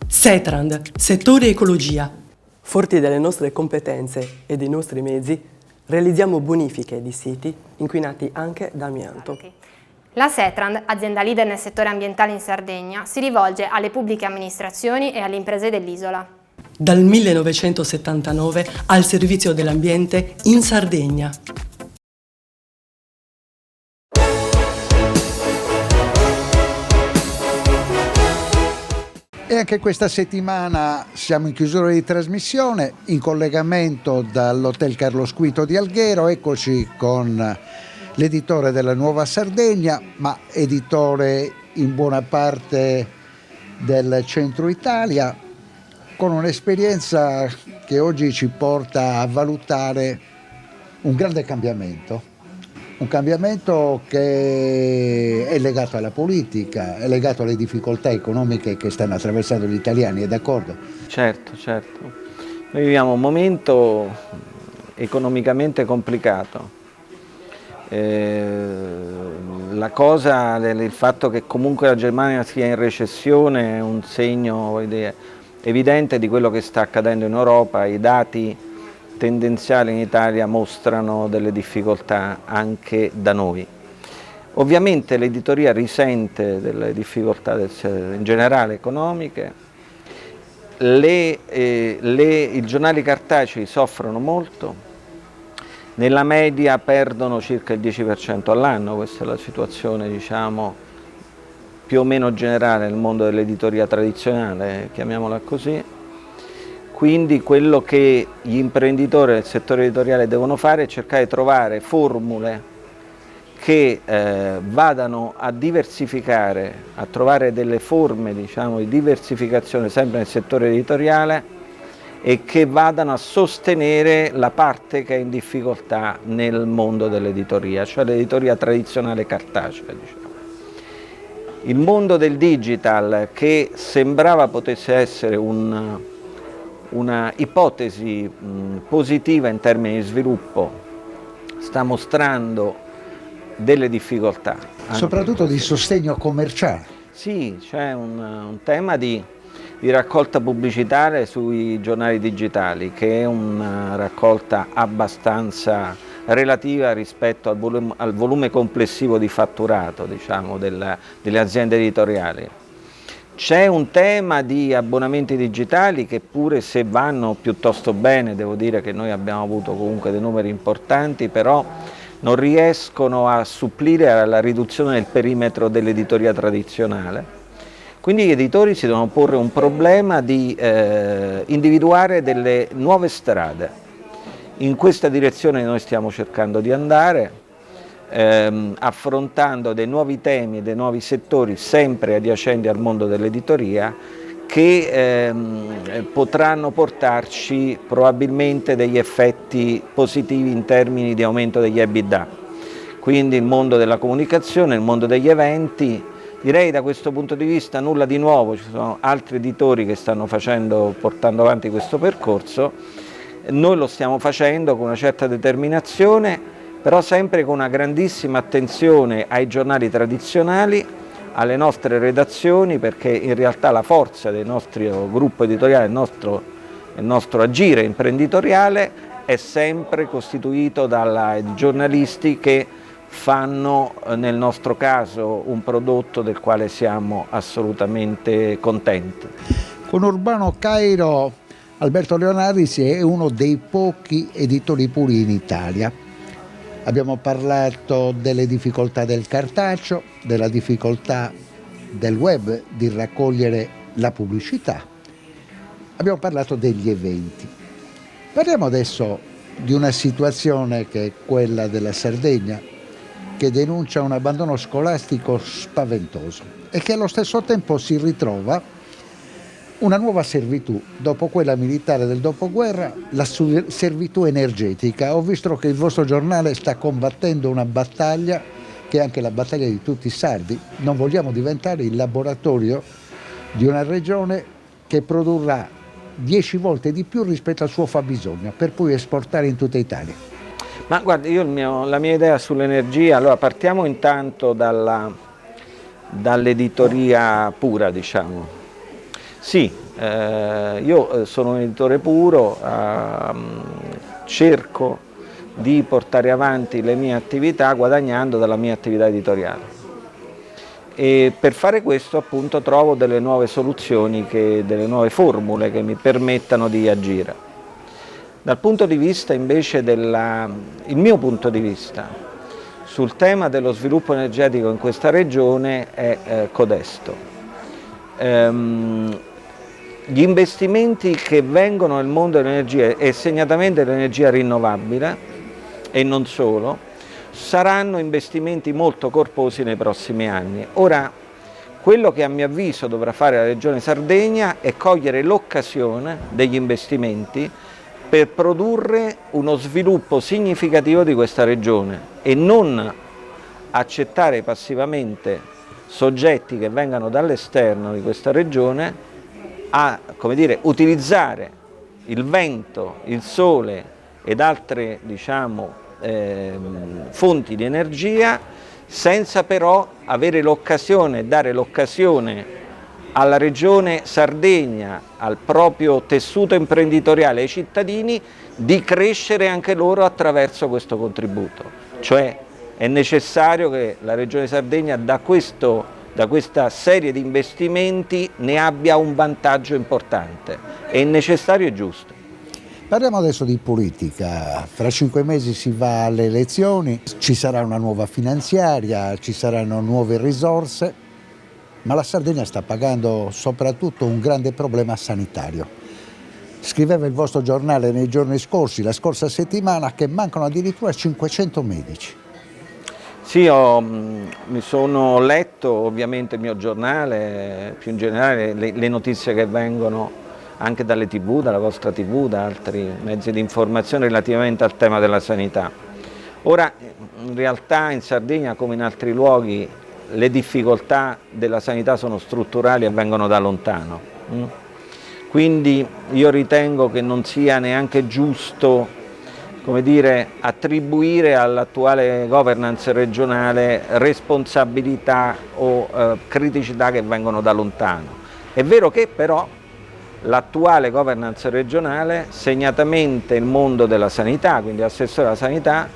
Setrand, settore ecologia. Forti delle nostre competenze e dei nostri mezzi, realizziamo bonifiche di siti inquinati anche da amianto. La Setrand, azienda leader nel settore ambientale in Sardegna, si rivolge alle pubbliche amministrazioni e alle imprese dell'isola. Dal 1979 al servizio dell'ambiente in Sardegna. E anche questa settimana siamo in chiusura di trasmissione, in collegamento dall'Hotel Carlo V di Alghero. Eccoci con l'editore della Nuova Sardegna, ma editore in buona parte del centro Italia, con un'esperienza che oggi ci porta a valutare un grande cambiamento. Un cambiamento che è legato alla politica, è legato alle difficoltà economiche che stanno attraversando gli italiani, è d'accordo? Certo, certo. Noi viviamo un momento economicamente complicato. La cosa, il fatto che comunque la Germania sia in recessione è un segno evidente di quello che sta accadendo in Europa. I dati tendenziali in Italia mostrano delle difficoltà anche da noi. Ovviamente l'editoria risente delle difficoltà in generale economiche, i giornali cartacei soffrono molto, nella media perdono circa il 10% all'anno, questa è la situazione diciamo più o meno generale nel mondo dell'editoria tradizionale, chiamiamola così. Quindi quello che gli imprenditori del settore editoriale devono fare è cercare di trovare formule che vadano a diversificare, a trovare delle forme diciamo, di diversificazione sempre nel settore editoriale e che vadano a sostenere la parte che è in difficoltà nel mondo dell'editoria, cioè l'editoria tradizionale cartacea. Diciamo. Il mondo del digital, che sembrava potesse essere una ipotesi positiva in termini di sviluppo, sta mostrando delle difficoltà. Soprattutto di sostegno commerciale. Sì, c'è un tema di raccolta pubblicitaria sui giornali digitali, che è una raccolta abbastanza relativa rispetto al volume complessivo di fatturato, diciamo, delle aziende editoriali. C'è un tema di abbonamenti digitali che pure se vanno piuttosto bene, devo dire che noi abbiamo avuto comunque dei numeri importanti, però non riescono a supplire alla riduzione del perimetro dell'editoria tradizionale. Quindi gli editori si devono porre un problema di individuare delle nuove strade. In questa direzione noi stiamo cercando di andare, affrontando dei nuovi temi, dei nuovi settori sempre adiacenti al mondo dell'editoria che potranno portarci probabilmente degli effetti positivi in termini di aumento degli EBITDA. Quindi il mondo della comunicazione, il mondo degli eventi, direi da questo punto di vista nulla di nuovo, ci sono altri editori che stanno portando avanti questo percorso, noi lo stiamo facendo con una certa determinazione, però sempre con una grandissima attenzione ai giornali tradizionali, alle nostre redazioni, perché in realtà la forza del nostro gruppo editoriale, il nostro agire imprenditoriale è sempre costituito dai giornalisti che fanno nel nostro caso un prodotto del quale siamo assolutamente contenti. Con Urbano Cairo, Alberto Leonardis è uno dei pochi editori puri in Italia. Abbiamo parlato delle difficoltà del cartaceo, della difficoltà del web di raccogliere la pubblicità. Abbiamo parlato degli eventi. Parliamo adesso di una situazione che è quella della Sardegna, che denuncia un abbandono scolastico spaventoso e che allo stesso tempo si ritrova una nuova servitù, dopo quella militare del dopoguerra, la servitù energetica. Ho visto che il vostro giornale sta combattendo una battaglia che è anche la battaglia di tutti i sardi. Non vogliamo diventare il laboratorio di una regione che produrrà 10 volte di più rispetto al suo fabbisogno, per poi esportare in tutta Italia. Ma guarda, la mia idea sull'energia, allora partiamo intanto dall'editoria pura, diciamo. Sì, io sono un editore puro, cerco di portare avanti le mie attività guadagnando dalla mia attività editoriale. E per fare questo appunto trovo delle nuove soluzioni, delle nuove formule che mi permettano di agire. Dal punto di vista invece il mio punto di vista sul tema dello sviluppo energetico in questa regione è codesto. Gli investimenti che vengono nel mondo dell'energia e segnatamente dell'energia rinnovabile e non solo, saranno investimenti molto corposi nei prossimi anni. Ora, quello che a mio avviso dovrà fare la Regione Sardegna è cogliere l'occasione degli investimenti per produrre uno sviluppo significativo di questa regione e non accettare passivamente soggetti che vengano dall'esterno di questa regione a, come dire, utilizzare il vento, il sole ed altre, diciamo, fonti di energia senza però avere l'occasione, dare l'occasione alla Regione Sardegna, al proprio tessuto imprenditoriale, ai cittadini, di crescere anche loro attraverso questo contributo. Cioè è necessario che la Regione Sardegna da questa serie di investimenti ne abbia un vantaggio importante. È necessario e giusto. Parliamo adesso di politica. Fra 5 mesi si va alle elezioni, ci sarà una nuova finanziaria, ci saranno nuove risorse. Ma la Sardegna sta pagando soprattutto un grande problema sanitario. Scriveva il vostro giornale nei giorni scorsi, la scorsa settimana, che mancano addirittura 500 medici. Sì, mi sono letto ovviamente il mio giornale, più in generale le notizie che vengono anche dalle TV, dalla vostra TV, da altri mezzi di informazione relativamente al tema della sanità. Ora, in realtà in Sardegna come in altri luoghi le difficoltà della sanità sono strutturali e vengono da lontano. Quindi io ritengo che non sia neanche giusto, come dire, attribuire all'attuale governance regionale responsabilità o criticità che vengono da lontano. È vero che però l'attuale governance regionale, segnatamente il mondo della sanità, quindi l'assessore alla sanità,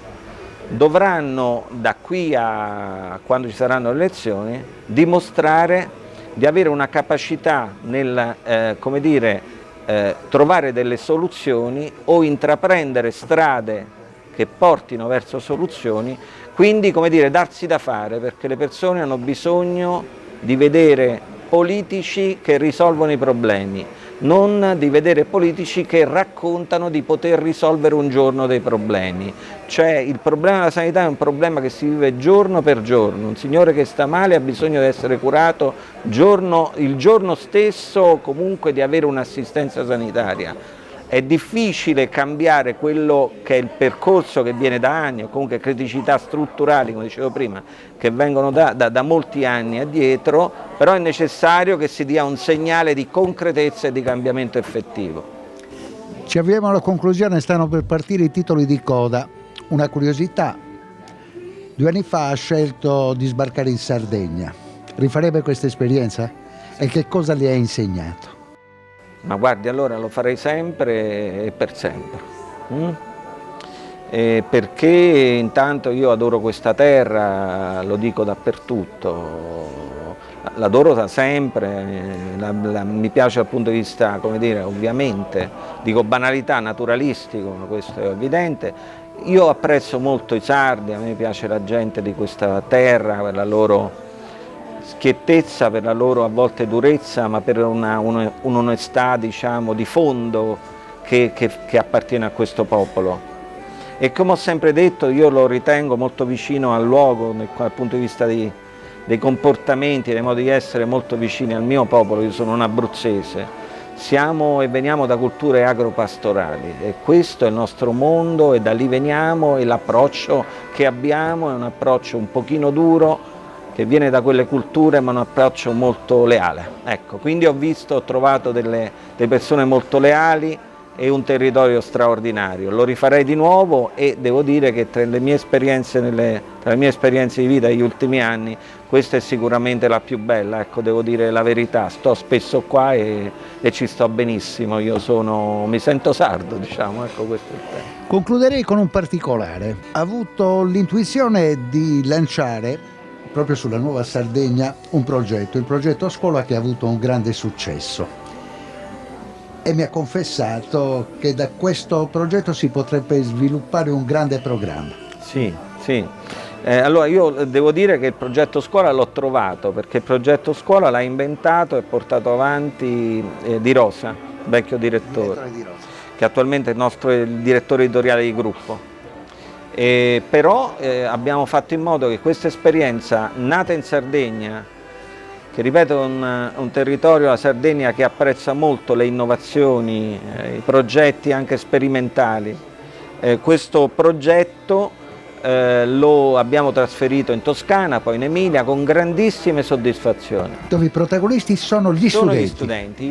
dovranno da qui a quando ci saranno le elezioni dimostrare di avere una capacità nel trovare delle soluzioni o intraprendere strade che portino verso soluzioni, quindi darsi da fare, perché le persone hanno bisogno di vedere politici che risolvono i problemi, non di vedere politici che raccontano di poter risolvere un giorno dei problemi. Cioè il problema della sanità è un problema che si vive giorno per giorno, un signore che sta male ha bisogno di essere curato il giorno stesso o comunque di avere un'assistenza sanitaria. È difficile cambiare quello che è il percorso che viene da anni, o comunque criticità strutturali, come dicevo prima, che vengono da molti anni addietro, però è necessario che si dia un segnale di concretezza e di cambiamento effettivo. Ci avviamo alla conclusione, stanno per partire i titoli di coda. Una curiosità, 2 anni fa ha scelto di sbarcare in Sardegna. Rifarebbe questa esperienza? E che cosa le ha insegnato? Ma guardi, allora lo farei sempre e per sempre, perché intanto io adoro questa terra, lo dico dappertutto, l'adoro da sempre, mi piace dal punto di vista, ovviamente, dico banalità, naturalistico, ma questo è evidente. Io apprezzo molto i sardi, a me piace la gente di questa terra, per la loro schiettezza, per la loro a volte durezza, ma per un'onestà di fondo che appartiene a questo popolo. E come ho sempre detto, io lo ritengo molto vicino al luogo, dal punto di vista dei comportamenti, dei modi di essere, molto vicini al mio popolo. Io sono un abruzzese, siamo e veniamo da culture agropastorali e questo è il nostro mondo e da lì veniamo, e l'approccio che abbiamo è un approccio un pochino duro, che viene da quelle culture, ma un approccio molto leale. Ecco, quindi ho trovato delle persone molto leali e un territorio straordinario. Lo rifarei di nuovo e devo dire che tra le mie esperienze di vita degli ultimi anni, questa è sicuramente la più bella, ecco, devo dire la verità. Sto spesso qua e ci sto benissimo, mi sento sardo, ecco, questo è il tema. Concluderei con un particolare. Ha avuto l'intuizione di lanciare proprio sulla Nuova Sardegna il progetto Scuola, che ha avuto un grande successo, e mi ha confessato che da questo progetto si potrebbe sviluppare un grande programma. Sì. Allora io devo dire che il progetto Scuola l'ho trovato, perché il progetto Scuola l'ha inventato e portato avanti Di Rosa, vecchio direttore Di Rosa, che attualmente è il direttore editoriale di gruppo. Però abbiamo fatto in modo che questa esperienza nata in Sardegna, che ripeto è un territorio, la Sardegna, che apprezza molto le innovazioni, i progetti anche sperimentali, questo progetto lo abbiamo trasferito in Toscana, poi in Emilia, con grandissime soddisfazioni. Dove i protagonisti sono gli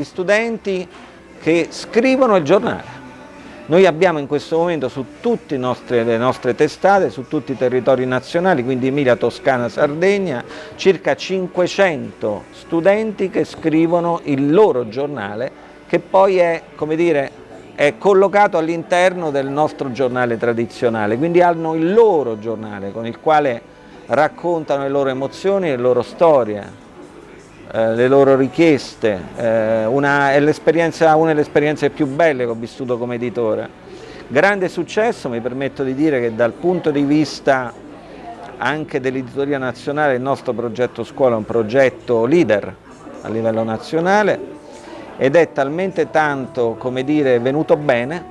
studenti che scrivono il giornale. Noi abbiamo in questo momento su tutte le nostre testate, su tutti i territori nazionali, quindi Emilia, Toscana, Sardegna, circa 500 studenti che scrivono il loro giornale, che poi è collocato all'interno del nostro giornale tradizionale, quindi hanno il loro giornale con il quale raccontano le loro emozioni, le loro storie, le loro richieste. Una delle esperienze più belle che ho vissuto come editore. Grande successo, mi permetto di dire che dal punto di vista anche dell'editoria nazionale il nostro progetto Scuola è un progetto leader a livello nazionale ed è talmente tanto, venuto bene,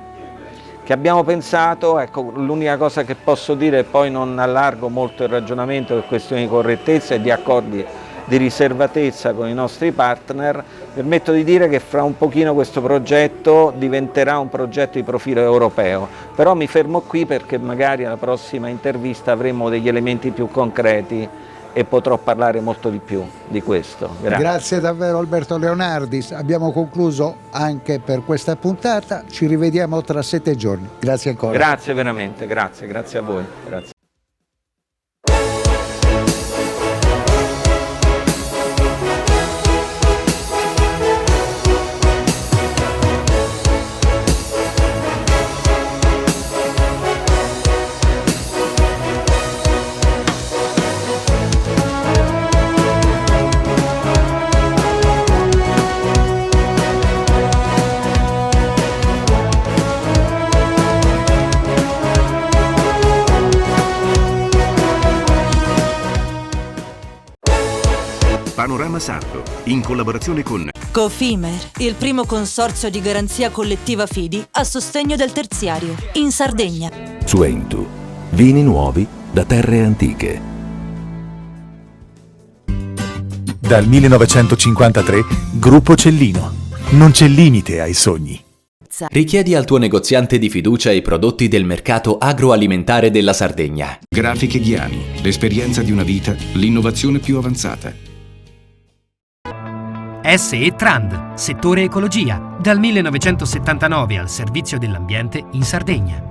che abbiamo pensato, ecco, l'unica cosa che posso dire, e poi non allargo molto il ragionamento per questioni di correttezza e di accordi di riservatezza con i nostri partner, permetto di dire che fra un pochino questo progetto diventerà un progetto di profilo europeo, però mi fermo qui perché magari alla prossima intervista avremo degli elementi più concreti e potrò parlare molto di più di questo. Grazie davvero Alberto Leonardi, abbiamo concluso anche per questa puntata, ci rivediamo tra 7 giorni. Grazie ancora. Grazie veramente, grazie a voi. Grazie. Panorama Sardo, in collaborazione con Cofimer, il primo consorzio di garanzia collettiva fidi a sostegno del terziario, in Sardegna. Suentu, vini nuovi da terre antiche. Dal 1953, Gruppo Cellino. Non c'è limite ai sogni. Richiedi al tuo negoziante di fiducia i prodotti del mercato agroalimentare della Sardegna. Grafiche Ghiani, l'esperienza di una vita, l'innovazione più avanzata. SE Trand, settore ecologia, dal 1979 al servizio dell'ambiente in Sardegna.